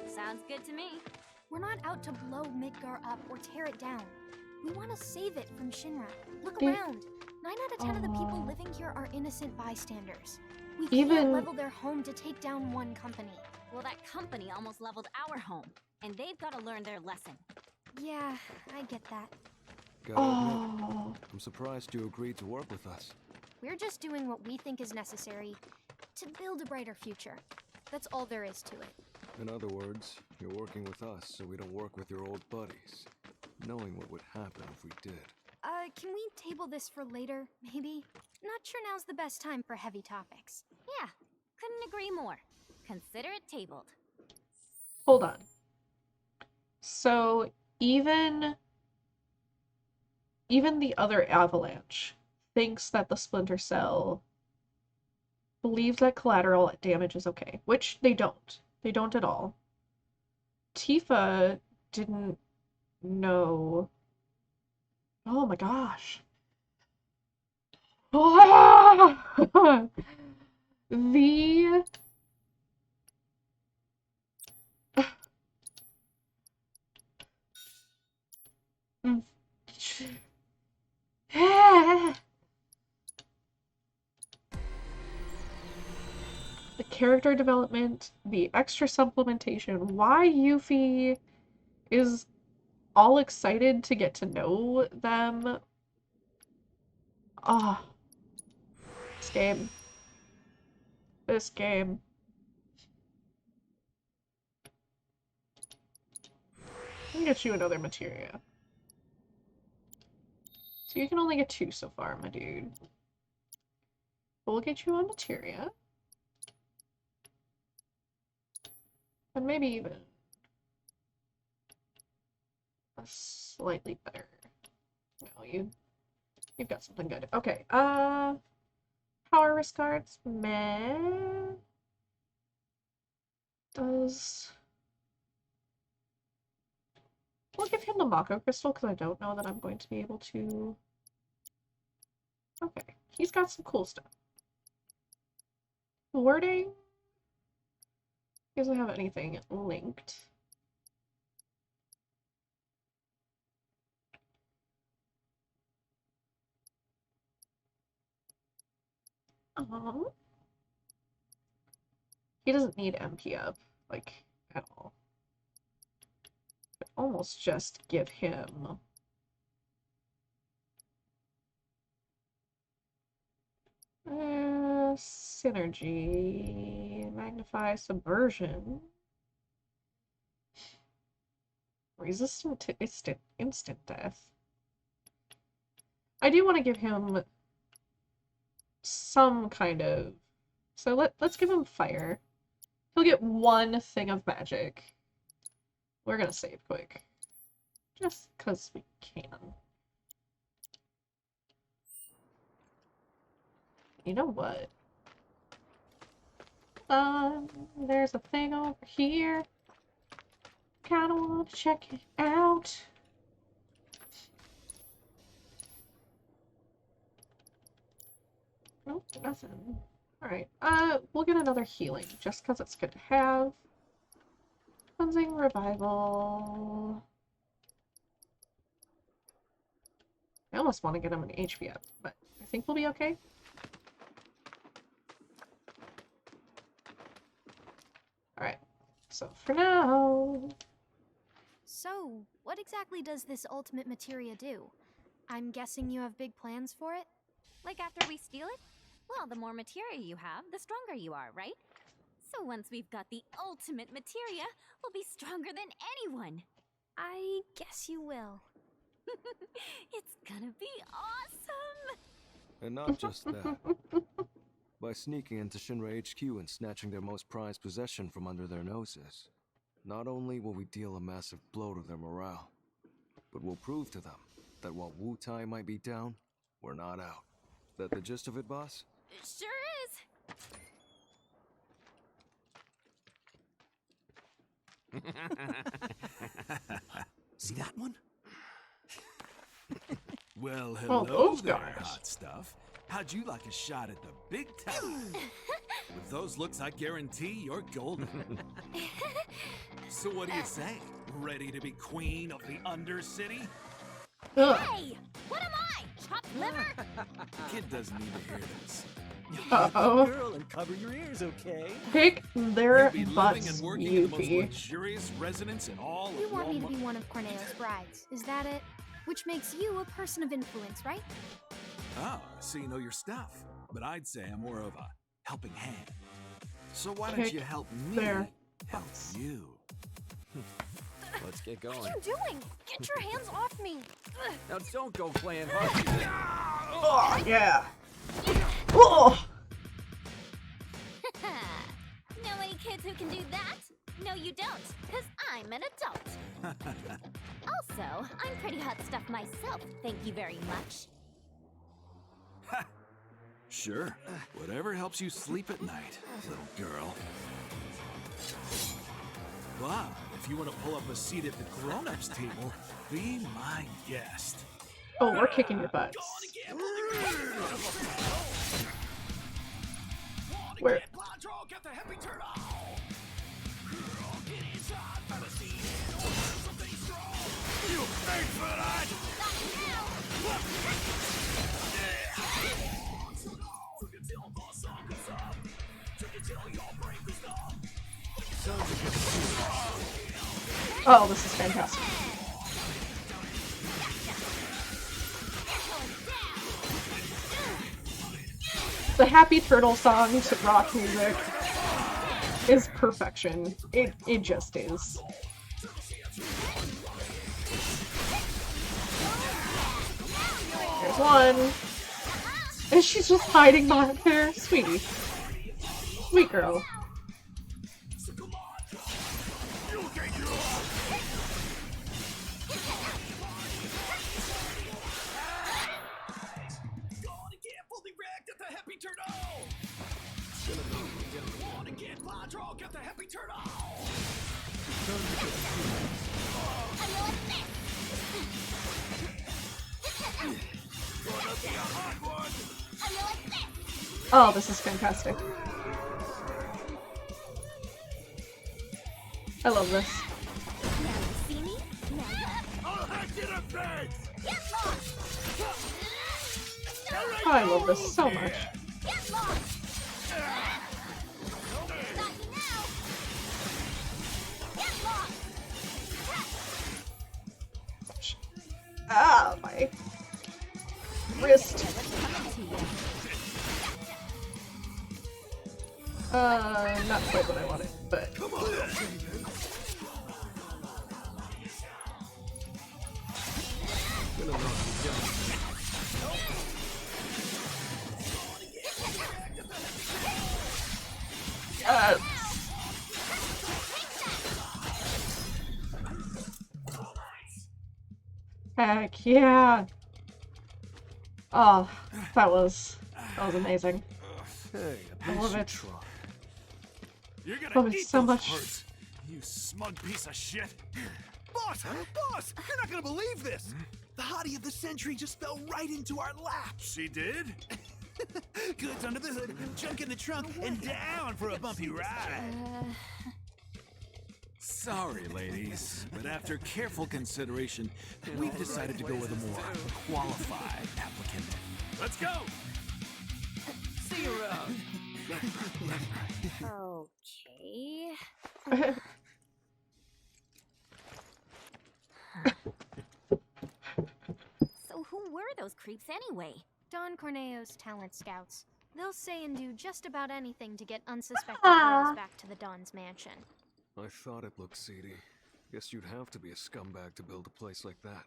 Sounds good to me.
We're not out to blow Midgar up or tear it down. We want to save it from Shinra. Look around. 9 out of 10 of the people living here are innocent bystanders. We can't level their home to take down one company.
Well, that company almost leveled our home, and they've got to learn their lesson.
Yeah, I get that.
Gotta admit, I'm surprised you agreed to work with us.
We're just doing what we think is necessary to build a brighter future. That's all there is to it.
In other words, you're working with us so we don't work with your old buddies, knowing what would happen if we did.
Can we table this for later, maybe? Not sure now's the best time for heavy topics.
Yeah, couldn't agree more. Consider it tabled.
Hold on. So, even the other Avalanche thinks that the Splinter Cell believes that collateral damage is okay, which they don't. They don't at all. Tifa didn't know... Oh my gosh. Ah! The... The character development, the extra supplementation, why Yuffie is all excited to get to know them. Ah. This game. This game. Let me get you another materia. So you can only get 2 so far, my dude. But we'll get you on materia. And maybe even a slightly better. No, you've got something good. Okay, power risk cards. Meh. We'll give him the Mako Crystal because I don't know that I'm going to be able to... Okay, he's got some cool stuff. Wording? He doesn't have anything linked. He doesn't need MP up, like, at all. Could almost just give him... synergy, magnify, subversion. resistant to instant death. I do want to give him some kind of... So let's give him fire. He'll get one thing of magic. We're gonna save quick. Just because we can. You know what? There's a thing over here. Kinda want to check it out. Nope, nothing. Alright, we'll get another healing, just because it's good to have. Cleansing, revival... I almost want to get him an HP up, but I think we'll be okay. Alright, so for now...
So, what exactly does this ultimate materia do? I'm guessing you have big plans for it?
Like after we steal it? Well, the more materia you have, the stronger you are, right? So once we've got the ultimate materia, we'll be stronger than anyone.
I guess you will.
It's gonna be awesome!
And not just that. By sneaking into Shinra HQ and snatching their most prized possession from under their noses, not only will we deal a massive blow to their morale, but we'll prove to them that while Wu Tai might be down, we're not out. That the gist of it, boss?
It sure is!
See that one?
Well,
Oh,
hello
those
there,
guys.
hot stuff. How'd you like a shot at the big time? With those looks, I guarantee you're golden. So what do you say? Ready to be queen of the Undercity?
Hey! What am I? Chopped liver?
Kid doesn't need to hear this.
Uh-oh.
Girl, and cover your ears, okay?
Pick their
You'd be living
butts,
and working in the most
Yuffie.
luxurious residence in all
You
of
want me to
Walmart.
be one of Corneo's brides, is that it? Which makes you a person of influence, right?
Oh, so you know your stuff. But I'd say I'm more of a helping hand. So why don't
Pick
you help me
their
help you?
Let's get
What
going.
are you doing? Get your hands off me!
Now don't go playing hard.
Oh, yeah. Oh!
Know any kids who can do that? No, you don't, because I'm an adult. Also, I'm pretty hot stuff myself, thank you very much.
Sure. Whatever helps you sleep at night, little girl. But if you want to pull up a seat at the grown-ups table, be my guest.
Oh, we're kicking your butts. Where?
You paid for that!
Oh, this is fantastic. The Happy Turtle song to rock music is perfection. It just is. There's one. And she's just hiding back there. Sweetie. Sweet girl. Oh, this is fantastic. I love this.
See me?
Oh, I love this so much. Ah, my wrist. Not quite what I wanted, but Yes! Heck yeah! Oh, that was amazing.
Hey,
I love it.
You're
Oh,
gonna
it's
eat
so
those
much.
hurts, you smug piece of shit.
Boss! Boss! You're not gonna believe this! The hottie of the century just fell right into our lap!
She did?
Goods under the hood, junk in the trunk, and down for a bumpy ride!
Sorry, ladies, but after careful consideration, we've decided to go with a more qualified applicant. Let's go!
See you around!
Okay. So who were those creeps anyway?
Don Corneo's talent scouts. They'll say and do just about anything to get unsuspecting
Ah.
girls back to the Don's mansion.
I thought it looked seedy. Guess you'd have to be a scumbag to build a place like that.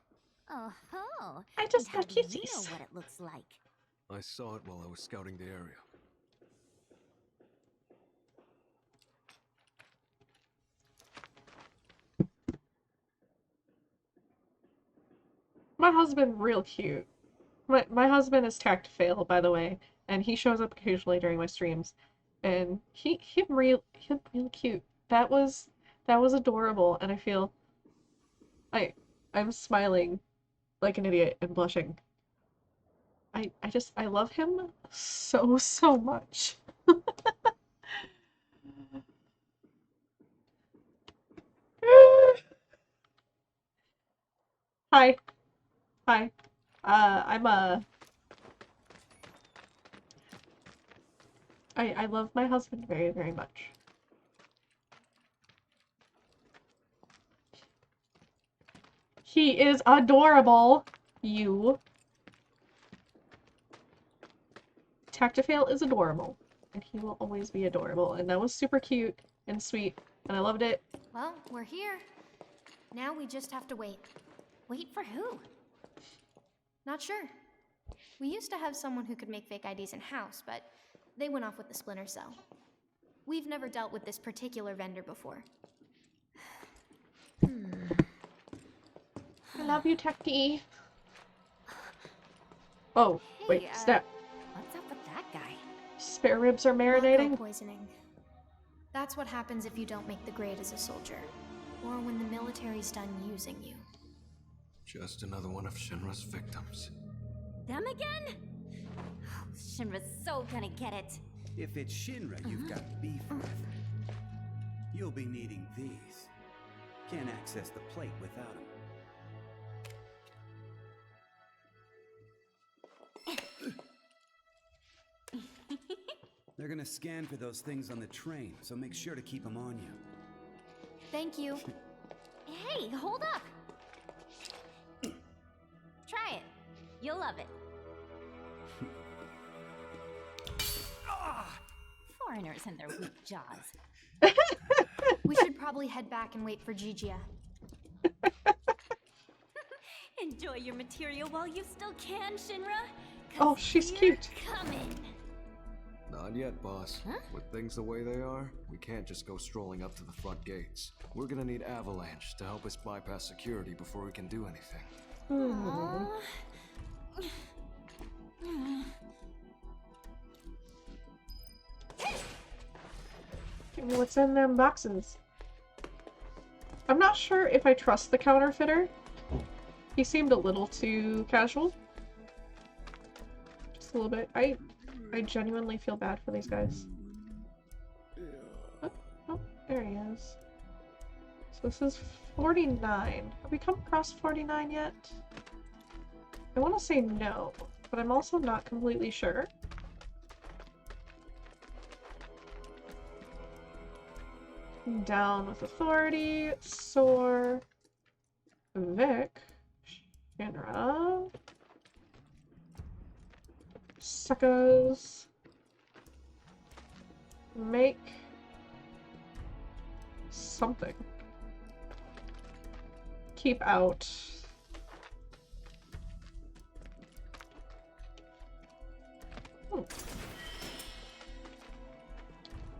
Oh ho!
I just
How
got
do you know
kitties.
what it looks like?
I saw it while I was scouting the area.
My husband, real cute. My husband is Tactifail, by the way, and he shows up occasionally during my streams, and him real cute. That was adorable, and I feel I'm smiling like an idiot and blushing. I love him so much. Hi. Hi. I love my husband very much. He is adorable. You. Tactifail is adorable, and he will always be adorable, and that was super cute and sweet, and I loved it.
Well, we're here. Now we just have to wait.
Wait for who?
Not sure. We used to have someone who could make fake IDs in-house, but they went off with the Splinter Cell. We've never dealt with this particular vendor before.
I love you, Techie. Oh, wait,
Hey,
snap.
What's up with that guy?
Spare ribs are
Mako
marinating.
poisoning. That's what happens if you don't make the grade as a soldier, or when the military's done using you.
Just another one of Shinra's victims.
Them again? Oh, Shinra's so gonna get it.
If it's Shinra you've got beef with, you'll be needing these. Can't access the plate without them. They're gonna scan for those things on the train, so make sure to keep them on you.
Thank you.
Hey, hold up! Try it. You'll love it. Foreigners and their weak jaws.
We should probably head back and wait for Gigia.
Enjoy your material while you still can, Shinra.
Oh, she's cute.
Coming.
Not yet, boss.
Huh?
With things the way they are, we can't just go strolling up to the front gates. We're gonna need Avalanche to help us bypass security before we can do anything.
Aw.
Give me what's in them boxes. I'm not sure if I trust the counterfeiter. He seemed a little too casual. Just a little bit. I genuinely feel bad for these guys. Oh, there he is. So this is 49. Have we come across 49 yet? I want to say no, but I'm also not completely sure. Down with authority, Soar, Vic, Shinra, Suckers, make something. Keep out.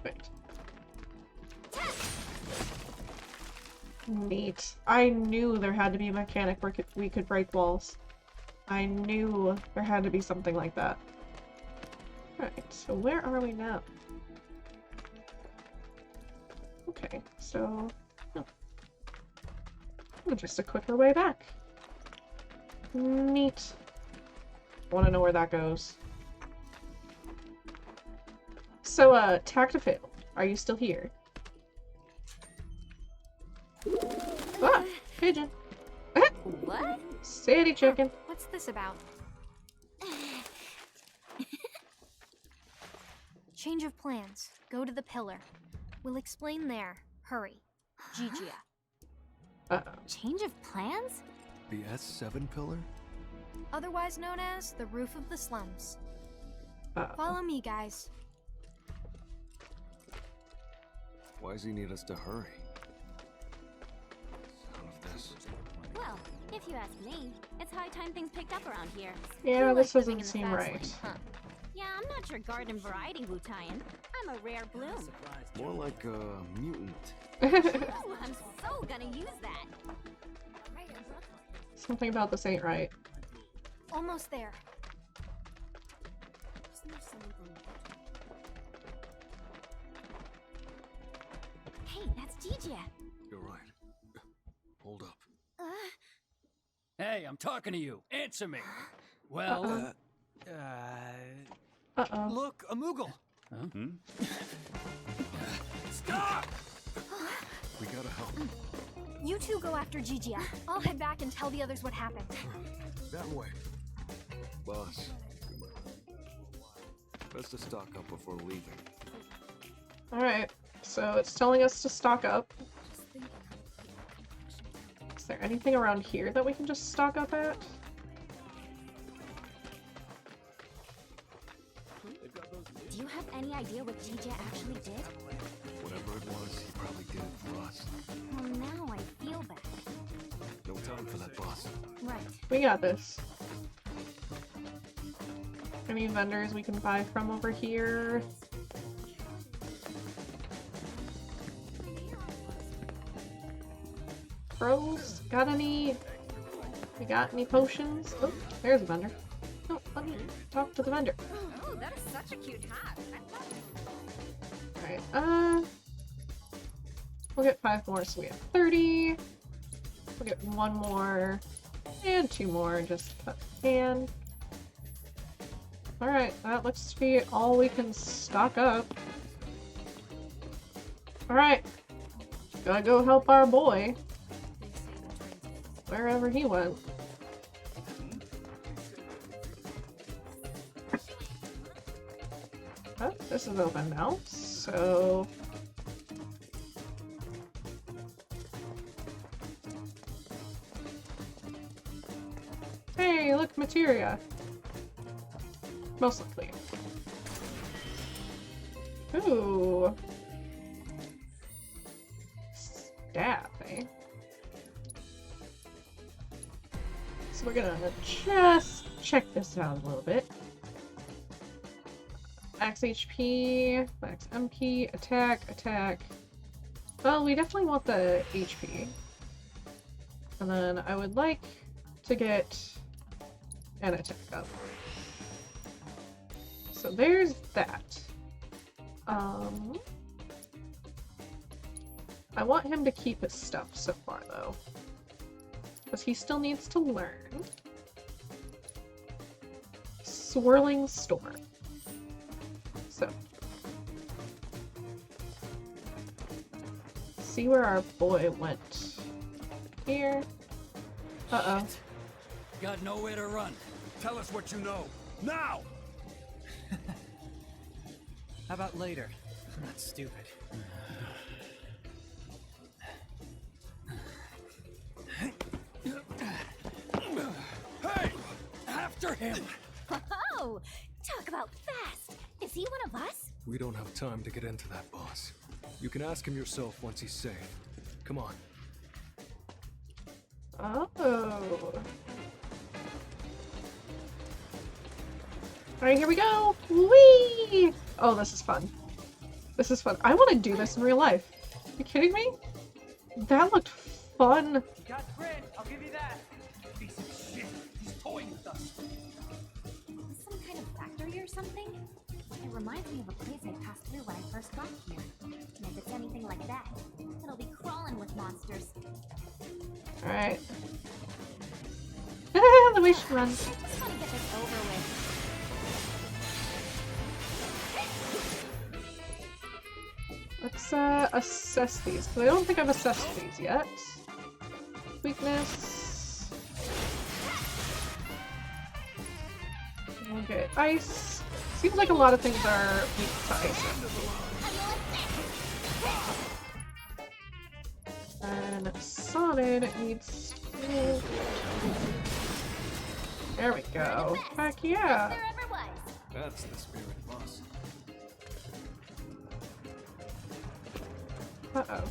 Wait. Neat. I knew there had to be a mechanic where we could break walls. I knew there had to be something like that. Alright, so where are we now? Okay, so... just a quicker way back. Neat. Want to know where that goes. So, Tactifail, are you still here? Ah, pigeon.
What?
City chicken.
What's this about? Change of plans. Go to the pillar. We'll explain there. Hurry. Gigia.
Change of plans?
The S7 pillar?
Otherwise known as the roof of the slums. Follow me, guys.
Why does he need us to hurry? Sound of this.
Well, if you ask me, it's high time things picked up around here.
Yeah,
You
this
like living
doesn't
in the
seem
fast
right.
lane, huh? Yeah, I'm not your garden variety Wutaian. I'm a rare bloom.
More like a mutant.
Ooh, I'm so gonna use that.
Something about this ain't right.
Almost there.
Hey, that's Gigia.
You're right. Hold up.
Hey, I'm talking to you. Answer me. Well,
Look, a Moogle.
Stop!
We gotta help.
You two go after Gigia. I'll head back and tell the others what happened.
That way. Boss. Best to stock up before leaving.
Alright, so it's telling us to stock up. Is there anything around here that we can just stock up at?
Do you have any idea what Gigia actually did?
Whatever it was, he probably did it for us.
Well, now I feel bad.
No time for that, boss.
Right.
We got this. Any vendors we can buy from over here? Bros, got any? We got any potions? Oh, there's a vendor. Oh, let me talk to the vendor.
Oh, that is such a cute hat.
Alright, we'll get 5 more, so we have 30. We'll get 1 more, and 2 more, just and. Alright, that looks to be all we can stock up. Alright, gotta go help our boy. Wherever he went. Oh, this is open now, so... Hey, look, materia! Mostly clean. Ooh. Staff, eh? So we're gonna just check this out a little bit. Max HP, max MP, attack, attack. Well, we definitely want the HP. And then I would like to get an attack up. So there's that. I want him to keep his stuff so far, though. Because he still needs to learn. Swirling Storm. So. See where our boy went. Here. Uh-oh.
Got nowhere to run.
Tell us what you know. Now!
How about later? I'm not stupid.
Hey! After him!
Oh, talk about fast. Is he one of us?
We don't have time to get into that, boss. You can ask him yourself once he's safe. Come on.
Oh. Alright, here we go! Whee! Oh, this is fun. This is fun. I want to do this in real life. Are you kidding me? That looked fun.
Got grit, I'll give you that. Piece of shit. He's toying with us.
Is some kind of factory or something? It reminds me of a place I passed through when I first got here. And if it's anything like that, it'll be crawling with monsters.
Alright. The way she runs.
I just want to get this over with.
Let's assess these, because I don't think I've assessed these yet. Weakness. Okay, ice. Seems like a lot of things are weak to ice. And solid needs to... There we go. Heck yeah.
That's the spirit, boss.
Uh-oh.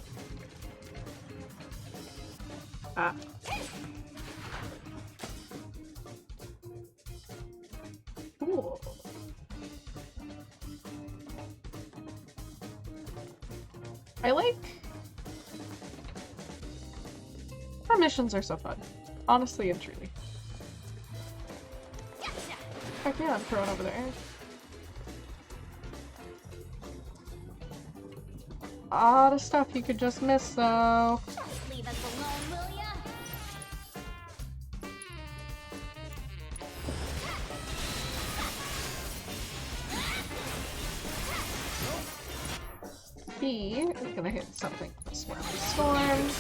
Ah. Cool. I like... Our missions are so fun. Honestly and truly. Heck yeah, I'm throwing over there. Lot of stuff you could just miss, though.
Just leave us alone, will ya?
He is gonna hit something. Swirly storm.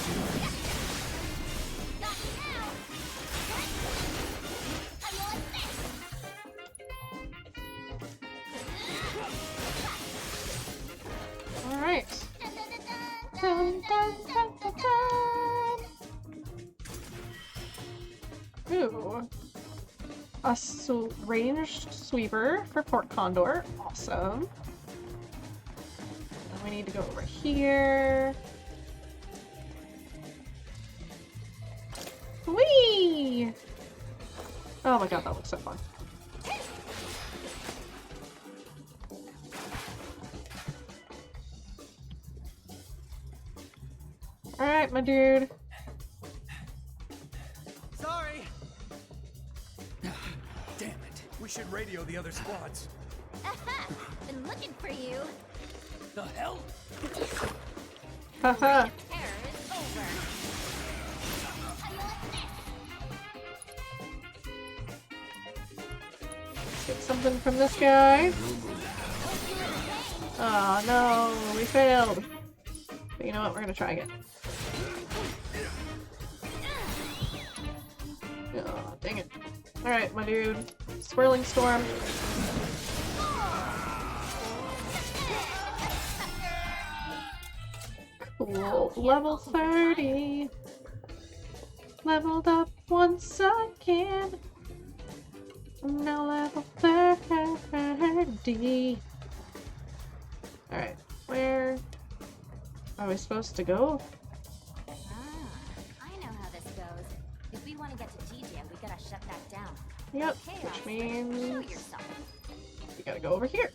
Alright. Dun, dun, dun, dun, dun. Ooh. A ranged sweeper for Port Condor. Awesome. Then we need to go over here. Whee! Oh my god, that looks so fun. Alright, my dude.
Sorry. Damn it. We should radio the other squads.
Aha! Been looking for you.
The hell?
Haha.
Terror is over.
Get something from this guy. Oh no, we failed. But you know what? We're gonna try again. Oh, dang it. Alright, my dude. Swirling storm. Cool. Level 30. Leveled up once again. I'm now level 30. Alright, where are we supposed to go?
I know how this goes. If we want to get to TJ, we gotta shut that down.
Yep,
Okay,
which
Oscar,
means
show yourself.
we gotta go over here.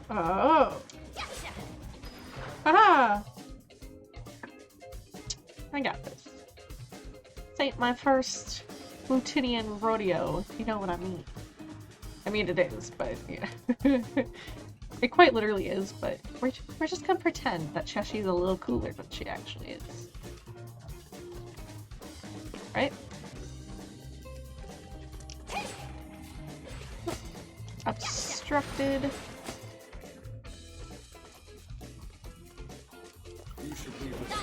Oh. Haha! I got this. This ain't my first Plutonian rodeo, if you know what I mean. I mean, it is, but yeah. It quite literally is, but we're just gonna pretend that Cheshi's a little cooler than she actually is. Right? Obstructed.
You should leave us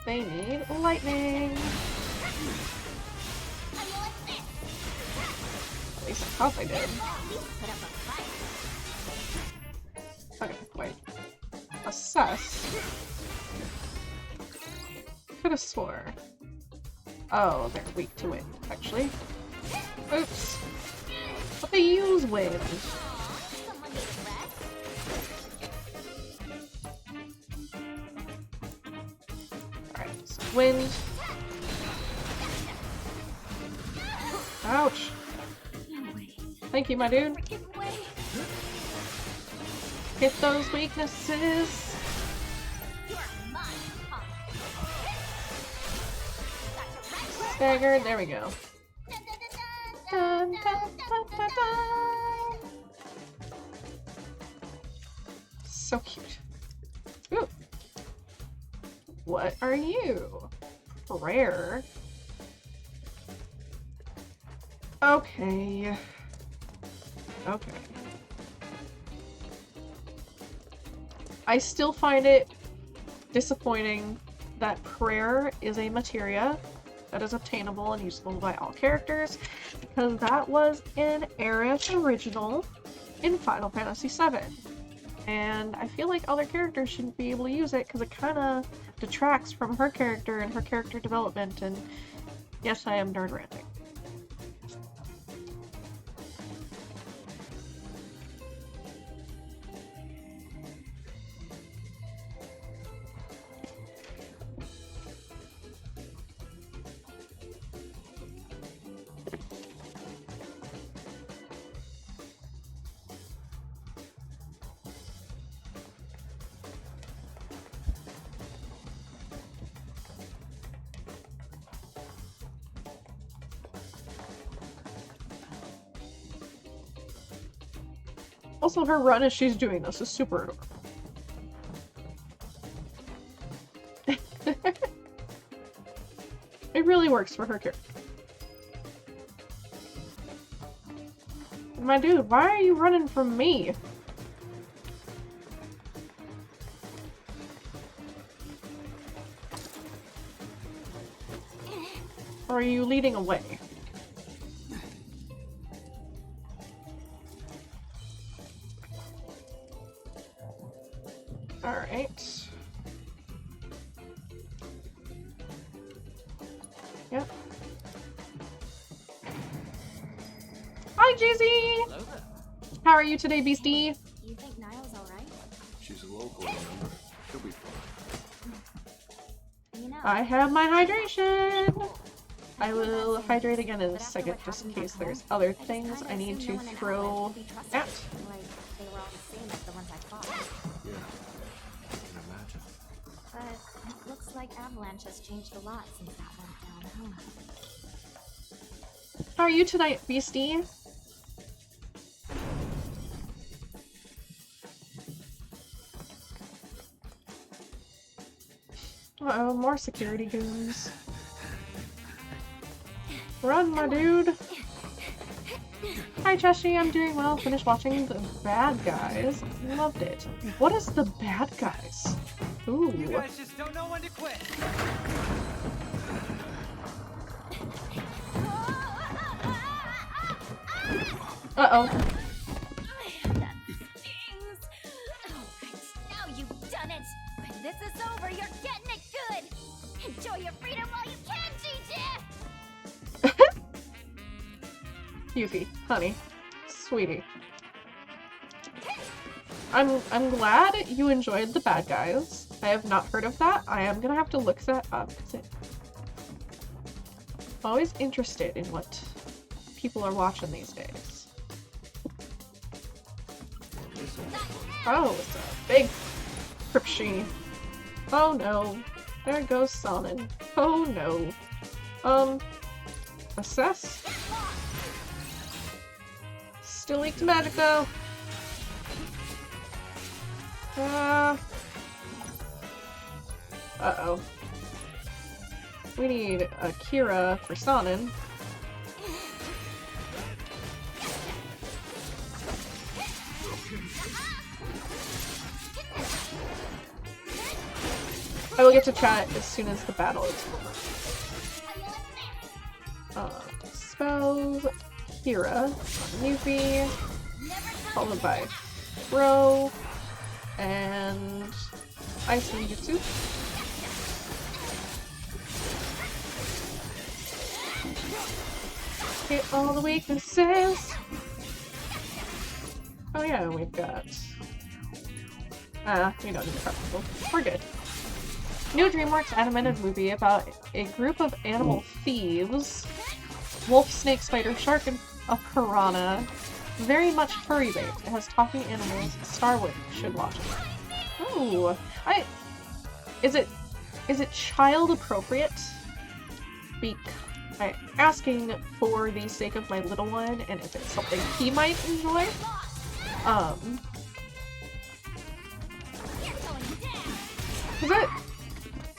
They need lightning. At least I thought they did. Okay, wait. Assess. Could have swore. Oh, they're weak to wind, actually. Oops. But they use wind. Alright, so wind. Ouch. Thank you, my dude. Hit those weaknesses. Staggered. There we go. Dun, dun, dun, dun, dun. So cute. Ooh. What are you? Rare. Okay. Okay. I still find it disappointing that prayer is a materia that is obtainable and usable by all characters, because that was an Aerith original in Final Fantasy VII. And I feel like other characters shouldn't be able to use it because it kind of detracts from her character and her character development, and yes, I am nerd ranting. Also, her run as she's doing this is super adorable. It really works for her character. My dude, why are you running from me? Or are you leading away? Alright. Yep. Hi, Jizzy!
Hello there.
How are you today, Beastie?
You think Niall's alright?
She's a local, remember? She'll be fine.
You know,
I have my hydration! I will hydrate again in a second, just in case there's other things I need to throw at.
like they were all the same as the ones I fought.
Yeah, I can imagine.
But it looks like Avalanche has changed a lot since that went down, huh?
How are you tonight, Beastie? Uh-oh, more security goons. Run, my dude! Hi, Cheshi, I'm doing well. Finished watching The Bad Guys. Loved it. What is The Bad Guys? Ooh.
You guys just don't know when to quit.
Uh-oh.
That stings! Alright, now you've done it! When this is over, you're getting it good! Enjoy your freedom while you can, Gigi!
Yuffie, honey, sweetie. I'm glad you enjoyed The Bad Guys. I have not heard of that. I am gonna have to look that up because I'm always interested in what people are watching these days. Oh, it's a big Cripshy. Oh no. There goes Sonnen. Oh no. Assess? Still leaked magic though. Uh-oh. We need Akira for Sonnen. I will get to chat as soon as the battle is over. Spells, Kira on Yuffie, followed by Throw, and Ice Ninjutsu. Hit all the weaknesses! Oh yeah, we've got... we don't need the practical. We're good. New DreamWorks animated movie about a group of animal thieves. Wolf, snake, spider, shark, and a piranha very much furry based. It has talking animals. Starwood should watch it. Ooh, is it child appropriate? I'm asking for the sake of my little one, and if it's something he might enjoy.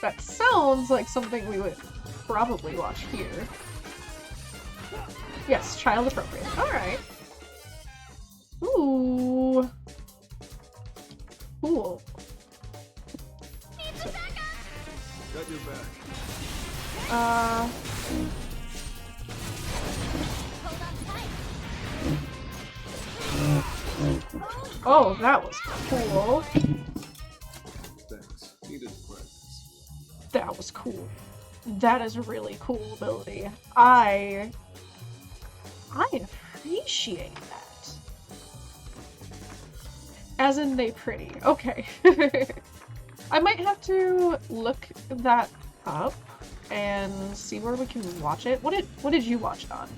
That sounds like something we would probably watch here. Yes, child appropriate. Alright. Ooh. Cool.
Got your back.
Oh, that was cool.
Thanks. Needed practice.
That was cool. That is a really cool ability. I appreciate that. As in they pretty. Okay. I might have to look that up and see where we can watch it. What did you watch it on?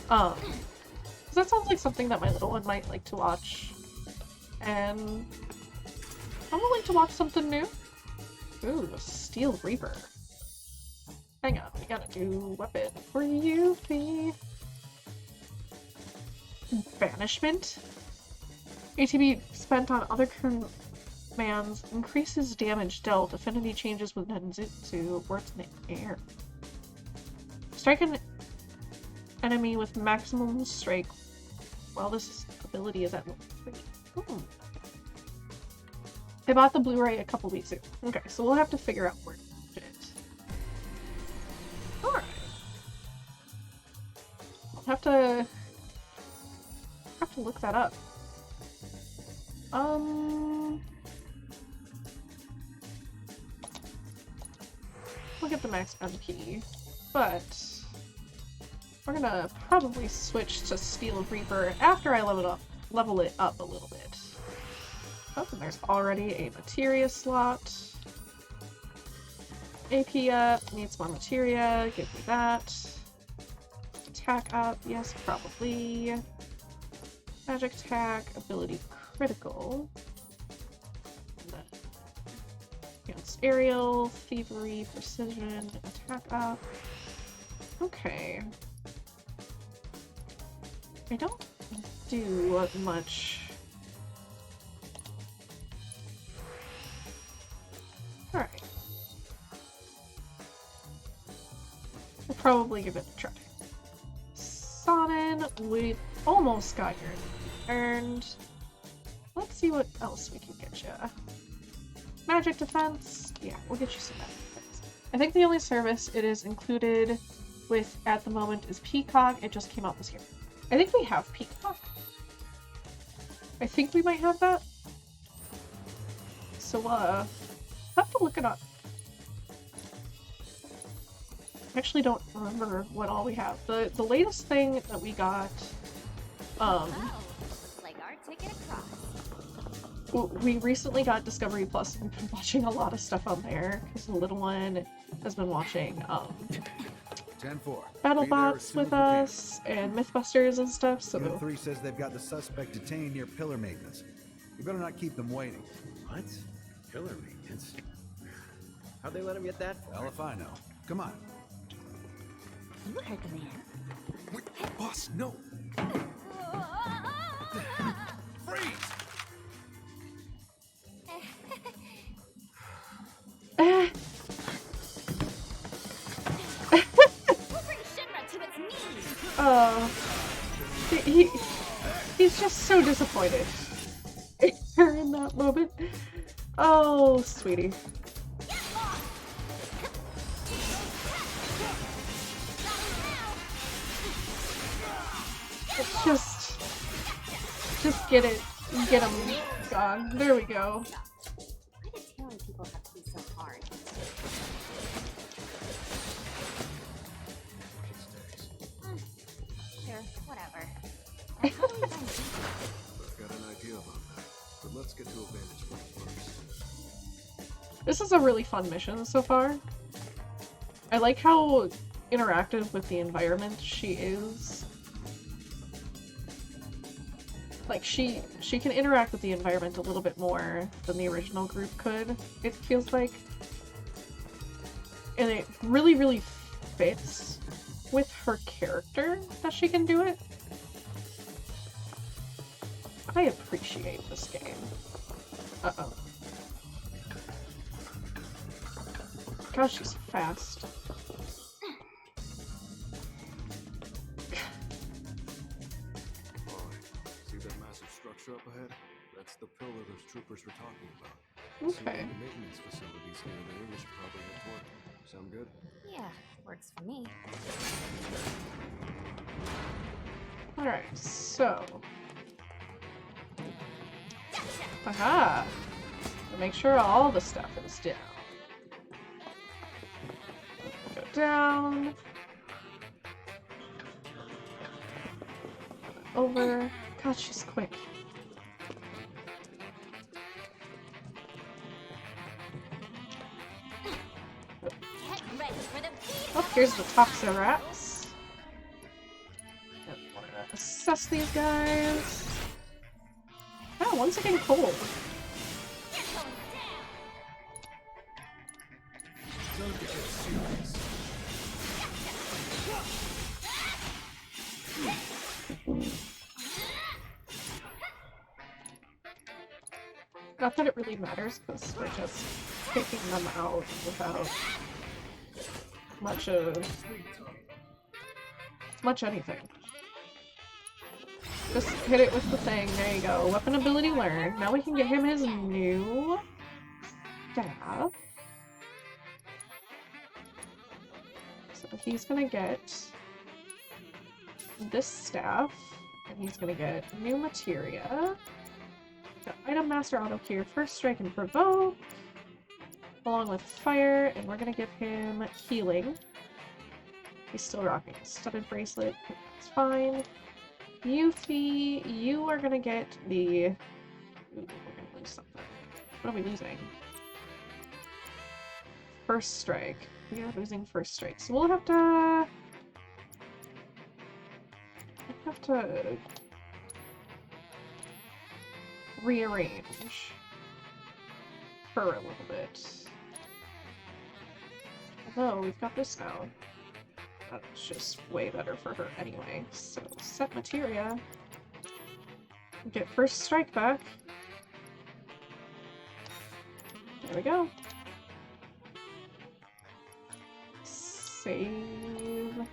'Cause that sounds like something that my little one might like to watch. And I'm willing to watch something new. Ooh, a Steel Reaper. Hang on, we gotta do weapon for you, Fee. Banishment? ATB spent on other commands increases damage dealt. Affinity changes with Nenjutsu. Words in the air. Strike an enemy with maximum strike while this ability is at level 3. I bought the Blu-ray a couple weeks ago. Okay, so we'll have to figure out where to put it. Alright. I'll have to look that up. Look at the max MP, but we're gonna probably switch to Steel Reaper after I level it up a little bit. Oh, and there's already a materia slot. AP up, needs more materia, give me that. Attack up, yes, probably. Magic attack, ability critical. Against aerial, thievery, precision, attack up. Okay. I don't do much. Alright. We'll probably give it a try. Sonnen, we almost got your earned. Let's see what else we can get you. Magic defense. Yeah, we'll get you some magic defense. I think the only service it is included with at the moment is Peacock. It just came out this year. I think we have Peacock. I think we might have that. So, I'll have to look it up. I actually don't remember what all we have. The latest thing that we got,
like our ticket across.
We recently got Discovery Plus and been watching a lot of stuff on there because the little one has been watching
10-4.
BattleBots with us and Mythbusters and stuff. So
Unit 3 says they've got the suspect detained near pillar maintenance. You better not keep them waiting.
What? Pillar maintenance? How'd they let him get that far?
Well, if I know. Come on.
You heard the man.
Wait, boss, no. Freeze!
Oh, he's just so disappointed in that moment. Oh, sweetie. Just get it, get him gone. There we go.
Why do Talon people have to be so hard? Sure, whatever. Now, how do we find people?
I've got an idea about that, but let's get to a vantage point first.
This is a really fun mission so far. I like how interactive with the environment she is. like she can interact with the environment a little bit more than the original group could, it feels like. And it really, really fits with her character that she can do it. I appreciate this game. Uh-oh. Gosh, she's fast.
See that massive structure up ahead? That's the pillar those troopers were talking about.
Okay.
See the maintenance facilities near there. We should probably head toward. Sound good?
Yeah, works for me.
Alright, so... Aha! So make sure all the stuff is down. Go down. Over. God, she's quick. Oh, here's the Toxorats. Assess these guys. Oh, one's getting cold.
Don't get serious.
Not that it really matters, because we're just taking them out without much anything. Just hit it with the thing. There you go. Weapon ability learned. Now we can get him his new staff. So he's gonna get this staff, and he's gonna get new materia. Got item master auto cure, first strike and provoke, along with fire, and we're gonna give him healing. He's still rocking a studded bracelet. That's fine. Yuffie, you are gonna get the... Ooh, we're gonna lose something. What are we losing? First strike. We are losing first strike. So we'll have to... rearrange her a little bit. Although, we've got this now. That's just way better for her anyway. So, set materia. Get first strike back. There we go. Save.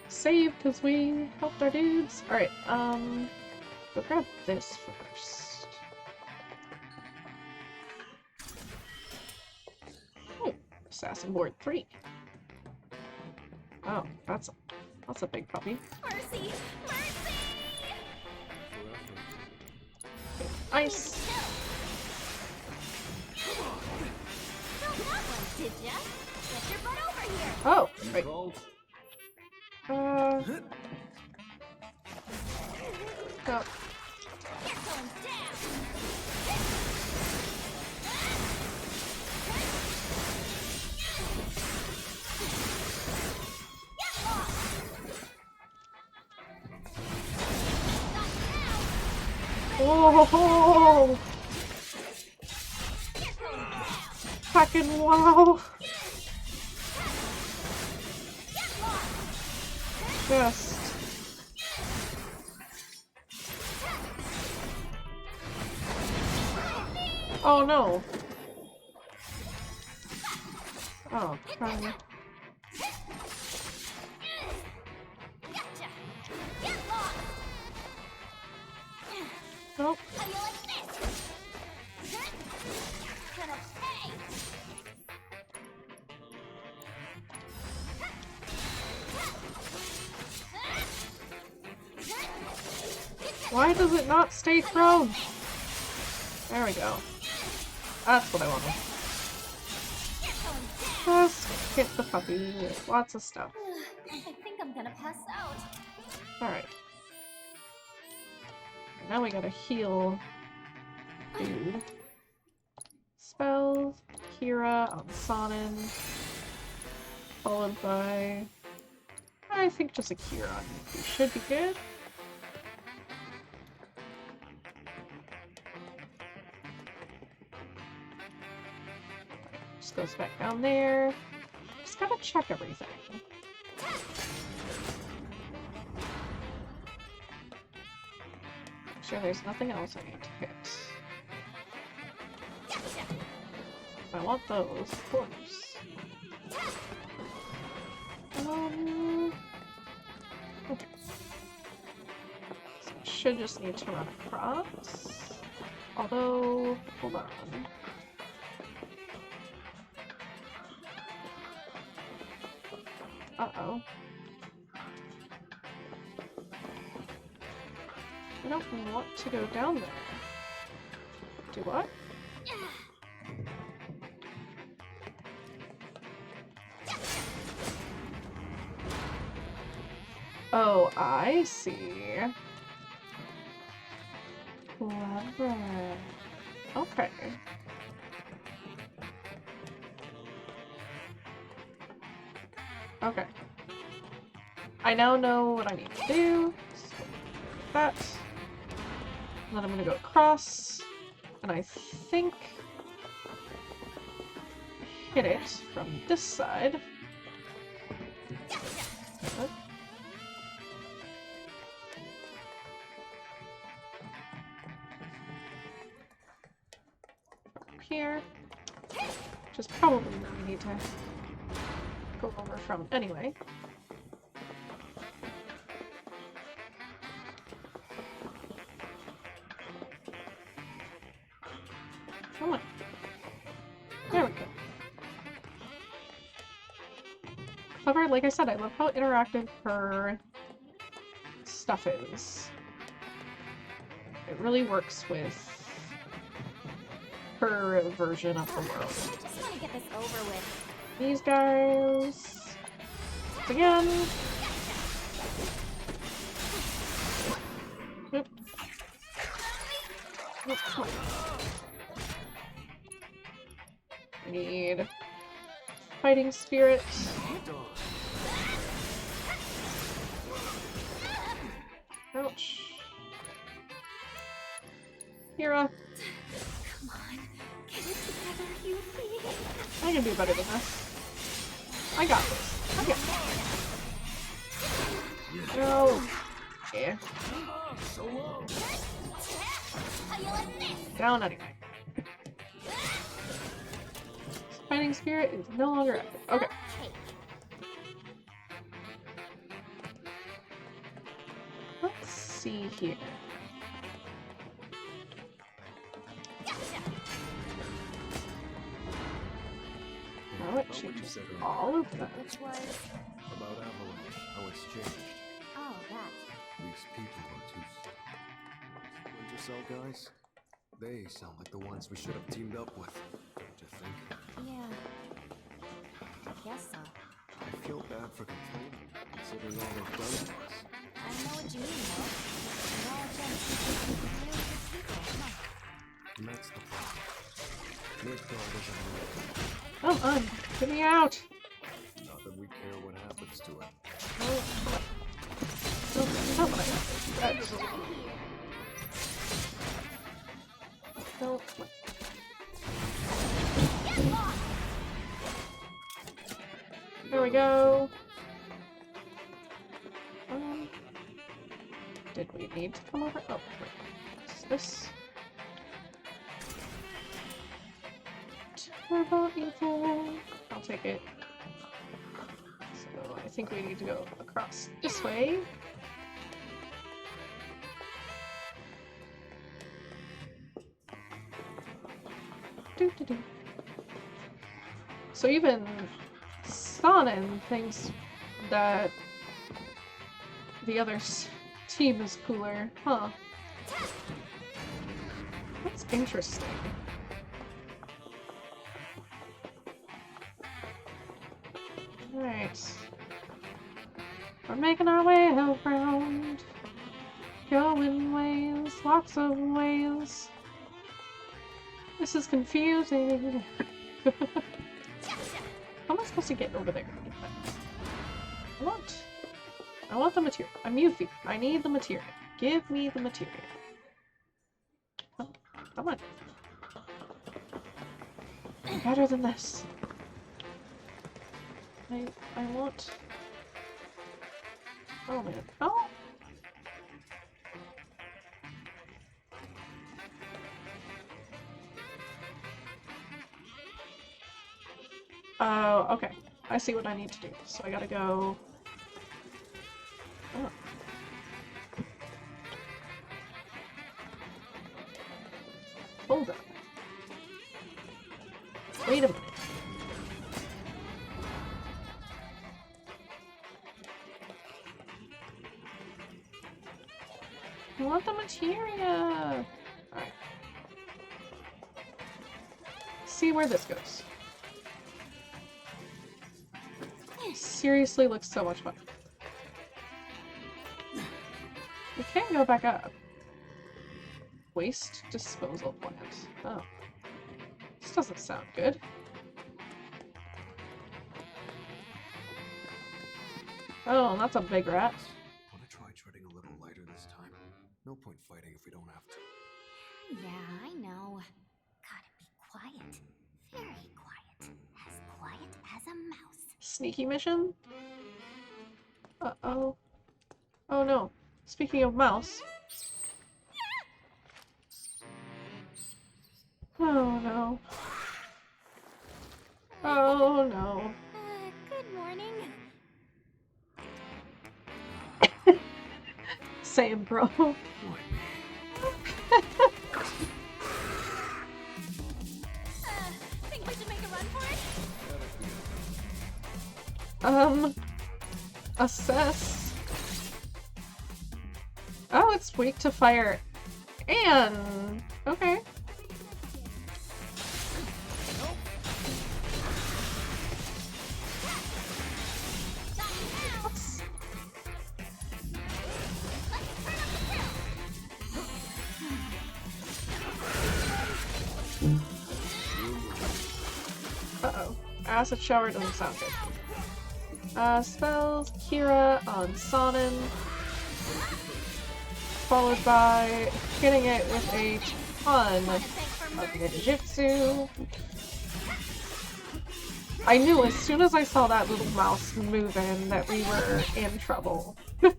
Save, because we helped our dudes. Alright, go grab this first. Oh, Assassin Board 3. Oh, that's a big puppy.
Mercy! Mercy!
Ice!
Don't want one, did ya? Get your butt over here!
Oh, right.
Oh.
Oh! Fucking wow! Just... Oh no! Oh, God. Nope. Why does it not stay thrown? There we go. That's what I wanted. Just hit the puppy with lots of stuff.
I think I'm gonna pass out.
Alright. Now we gotta heal dude. Spells, Kira on Sonnen, followed by I think just a cure on you should be good. Just goes back down there. Just gotta check everything. Make sure there's nothing else I need to fix. I want those, of course. Okay. So I should just need to run across. Although, hold on. Uh-oh. I don't want to go down there. Do what? Oh, I see. Clever. Okay. Okay. I now know what I need to do. So that. And then I'm gonna go across. And I think hit it from this side. Good. Up here. Which is probably where we need to go over from anyway. Come on. There we go. Clever, like I said, I love how interactive her stuff is. It really works with her version of the world.
I just want to get this over with.
These guys. Again. Oop. Oop, come on. I need fighting spirit. Ouch. Hira.
Come on, get it together, Yuffie.
I can do better than this. I got this. I got this. No. Yeah. Down anyway. Fighting spirit is no longer active. Okay. Let's see here. Now it changes all of that.
Which was?
About Avalanche, how it's changed.
Oh, that.
These people are too Splinter Cell guys? They sound like the ones we should have teamed up with. Don't you think?
Yeah. I guess so.
I feel bad for complaining, considering all they've done to us.
I know what you mean, though. They're all just really good people, huh?
And that's the problem. Midgard isn't real.
Come on, get me out!
Not that we care what happens to it.
Don't let that. Don't. There we go. Did we need to come over? Oh, wait. What's this? Turbo evil. I'll take it. So I think we need to go across this way. Doo-doo-doo. So even Sonnen thinks that the other team is cooler, huh? That's interesting. Alright. We're making our way around. Going ways, lots of ways. This is confusing. How am I supposed to get over there? What? I want the material. I'm Yuffie. I need the material. Give me the material. Oh, come on. I'm better than this. I want... Oh man. Oh! Oh, okay. I see what I need to do. So I gotta go... Oh. Hold up. Wait a minute. I want the materia! Alright. See where this goes. Seriously looks so much fun. We can't go back up. Waste disposal plant. Oh. This doesn't sound good. Oh, that's a big rat.
Want to try treading a little lighter this time? No point fighting if we don't have to.
Yeah, I know. Gotta be quiet. Very quiet as a mouse.
Sneaky mission? Uh-oh. Oh no. Speaking of mouse. Oh no. Oh no.
Good morning.
Same, bro.
Think we should make a run for it?
Assess. Oh, it's weak to fire. And okay. Uh-oh. Acid shower doesn't sound good. Spells Kira on Sonnen, followed by hitting it with a ton of ninjutsu. I knew as soon as I saw that little mouse moving that we were in trouble. I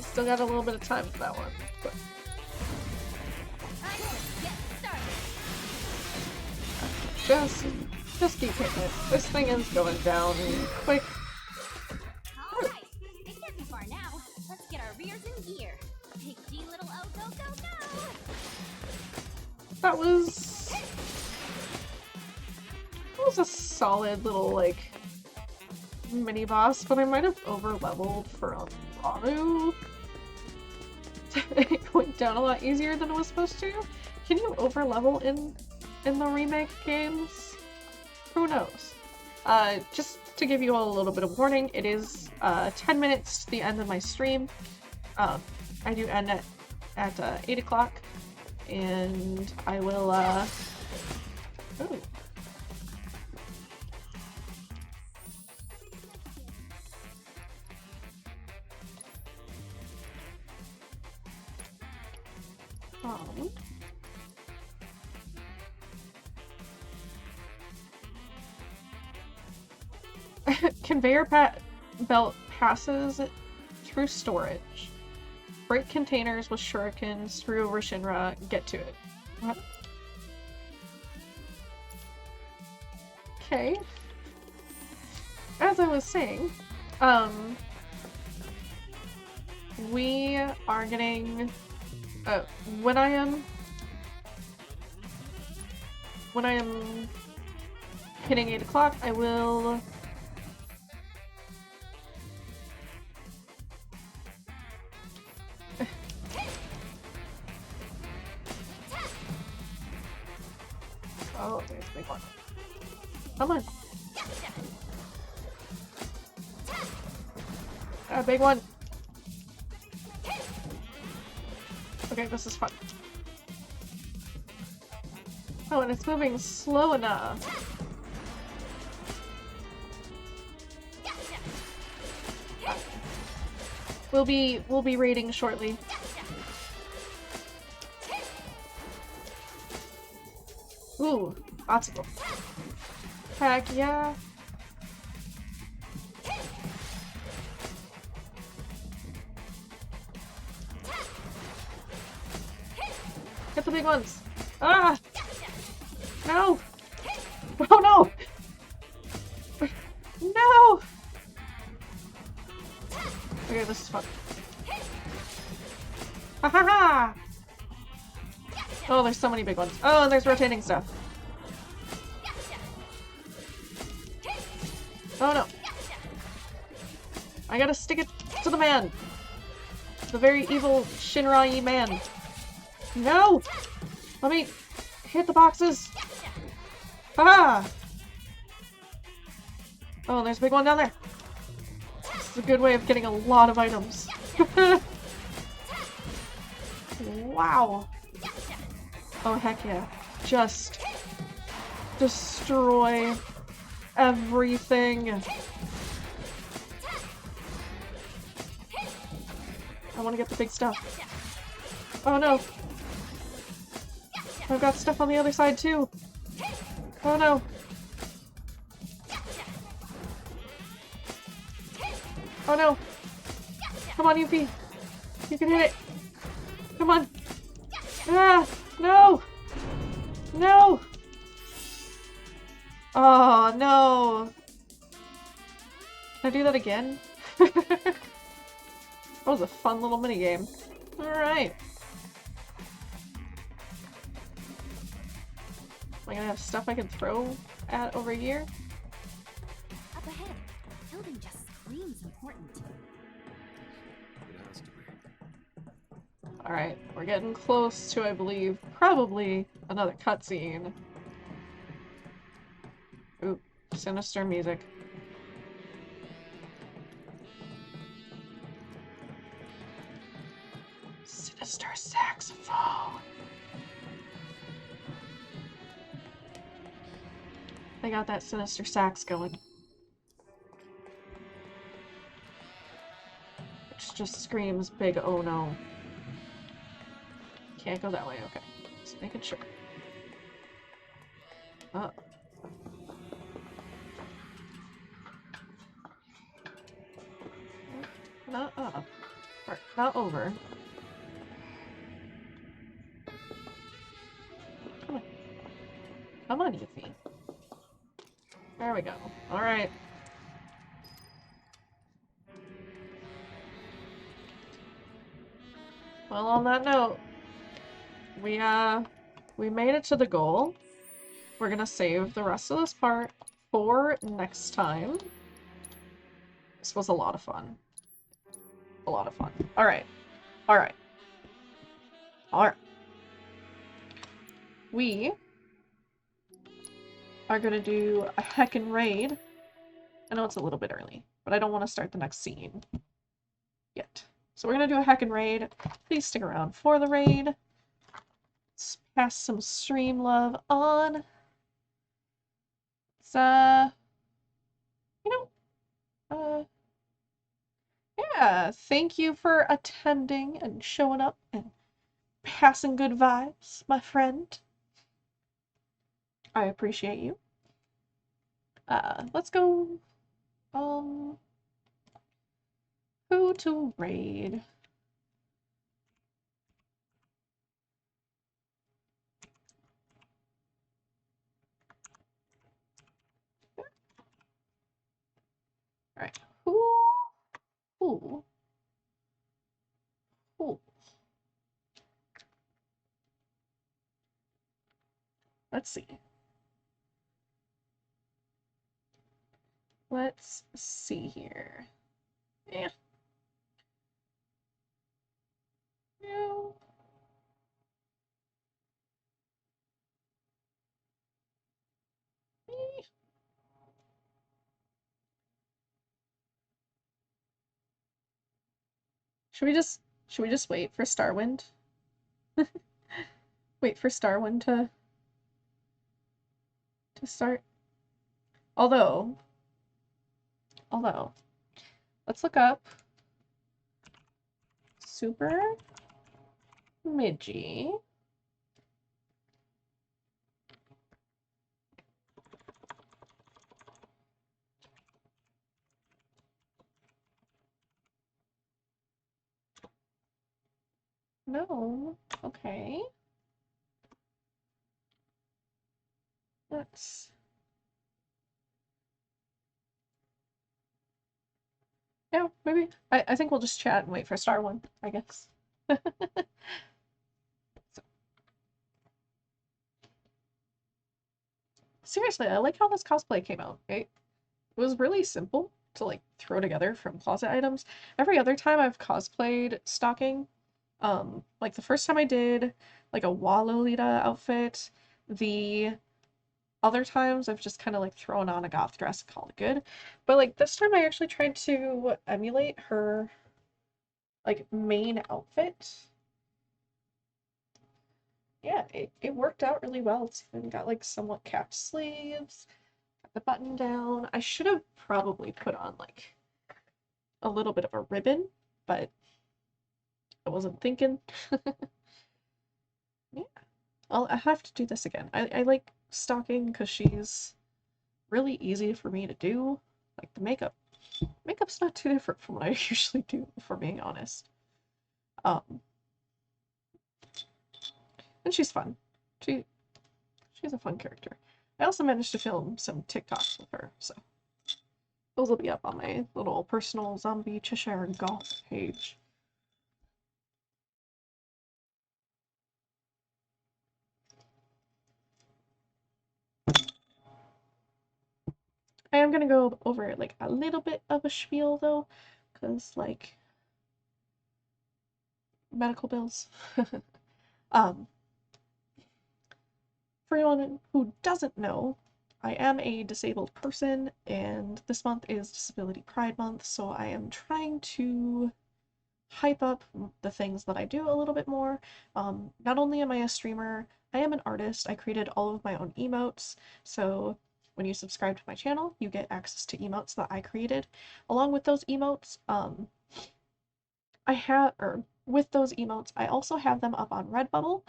still got a little bit of time for that one. But... Just keep hitting it. This thing is going down quick.
Alright, didn't get too far now. Let's get our rears in gear. Big G little O, go, go, go!
That was a solid little, like, mini boss, but I might have over leveled for a Ramu. It went down a lot easier than it was supposed to. Can you over level in the remake games? Who knows? Just to give you all a little bit of warning, it is 10 minutes to the end of my stream. I do end at 8 o'clock, and I will ooh. Conveyor belt passes through storage. Break containers with shurikens, screw over Shinra, get to it. What? Okay. As I was saying, we are getting, when I am hitting 8 o'clock, I will oh, there's a big one. Come on. A big one. Okay, this is fun. Oh, and it's moving slow enough. We'll be raiding shortly. Ooh, obstacle. Heck yeah. Get the big ones. Ah! No! Oh no! No! Okay, this is fun. Ha ha ha! Oh, there's so many big ones. Oh, and there's rotating stuff. Oh no. I gotta stick it to the man. The very evil Shinrai man. No! Let me hit the boxes. Ah! Oh, there's a big one down there. This is a good way of getting a lot of items. Wow. Oh, heck yeah. Just destroy everything. I want to get the big stuff. Oh no. I've got stuff on the other side too. Oh no. Oh no. Come on, Yuffie. You can hit it. Come on. Ah, no. No. Oh, no. Can I do that again? That was a fun little minigame. Alright. Am I gonna have stuff I can throw at over here?
Up ahead. Building just screams important.
It has to be.
Alright, we're getting close to, I believe, probably another cutscene. Ooh, sinister music. Sinister saxophone. They got that sinister sax going. Which just screams big oh no. Can't go that way, okay. Just making sure. Oh. Not up. Or not over. Come on. Come on, Yuffie. There we go. Alright. Well, on that note, we made it to the goal. We're gonna save the rest of this part for next time. This was a lot of fun. A lot of fun. Alright. Alright. Alright. We are gonna do a heckin' raid. I know it's a little bit early, but I don't want to start the next scene yet. So we're gonna do a heckin' raid. Please stick around for the raid. Let's pass some stream love on. It's, you know, yeah, thank you for attending and showing up and passing good vibes, my friend. I appreciate you. Let's go, who to raid? Alright, who? Let's see. Let's see here. Yeah. No. Should we just wait for Starwind? Wait for Starwind to start? Although, let's look up super midgy. No. Okay. Let's... Yeah, maybe. I think we'll just chat and wait for Star One, I guess. So. Seriously, I like how this cosplay came out. It was really simple to like throw together from closet items. Every other time I've cosplayed stalking, like the first time I did like a Lolita outfit, the other times I've just kind of like thrown on a goth dress and called it good. But like this time I actually tried to emulate her like main outfit. Yeah, it worked out really well. It's even got like somewhat capped sleeves, got the button down. I should have probably put on like a little bit of a ribbon, but I wasn't thinking. Yeah, I have to do this again. I like stalking because she's really easy for me to do. Like the makeup's not too different from what I usually do, for being honest. And she's fun. She's a fun character. I also managed to film some TikToks with her, so those will be up on my little personal zombie Cheshire Goth page. I am gonna go over like a little bit of a spiel though, because like medical bills. For anyone who doesn't know, I am a disabled person, and this month is Disability Pride Month, so I am trying to hype up the things that I do a little bit more. Not only am I a streamer, I am an artist. I created all of my own emotes, so when you subscribe to my channel, you get access to emotes that I created. Along with those emotes, with those emotes, I also have them up on Redbubble,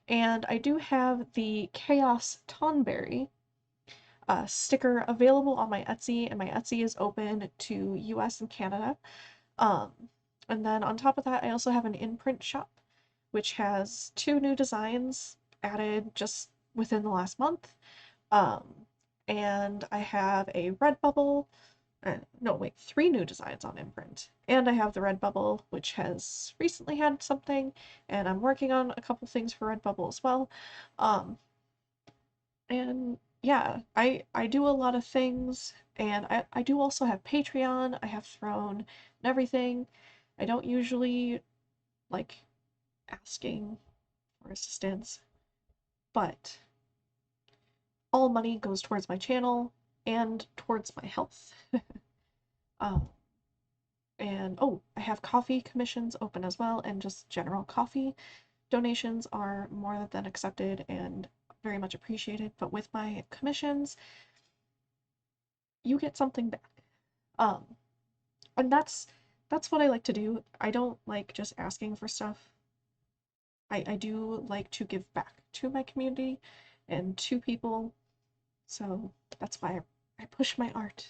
and I do have the Chaos Tonberry sticker available on my Etsy, and my Etsy is open to US and Canada. And then on top of that, I also have an imprint shop, which has 2 new designs added just within the last month. And I have a Redbubble, no, wait, 3 new designs on imprint. And I have the Redbubble, which has recently had something, and I'm working on a couple things for Redbubble as well. And yeah, I do a lot of things, and I do also have Patreon, I have Throne, and everything. I don't usually like asking for assistance, but all money goes towards my channel and towards my health. And oh, I have coffee commissions open as well, and just general coffee donations are more than accepted and very much appreciated. But with my commissions, you get something back. And that's what I like to do. I don't like just asking for stuff. I do like to give back to my community and to people, so that's why I push my art.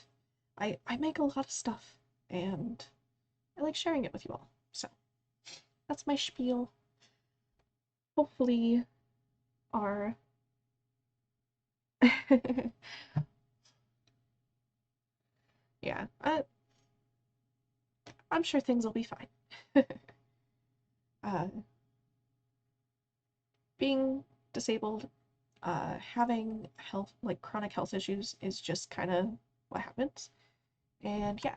I make a lot of stuff, and I like sharing it with you all. So that's my spiel. Hopefully our yeah, I'm sure things will be fine. Being disabled, having health, like chronic health issues, is just kind of what happens. And yeah,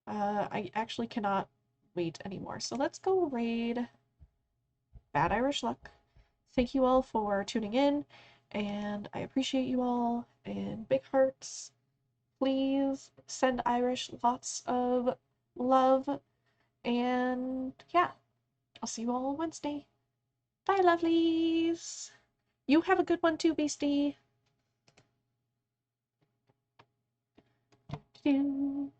I actually cannot wait anymore. So let's go raid Bad Irish Luck. Thank you all for tuning in, and I appreciate you all, and big hearts. Please send Irish lots of love, and yeah, I'll see you all Wednesday. Bye, lovelies. You have a good one too, Beastie. Do,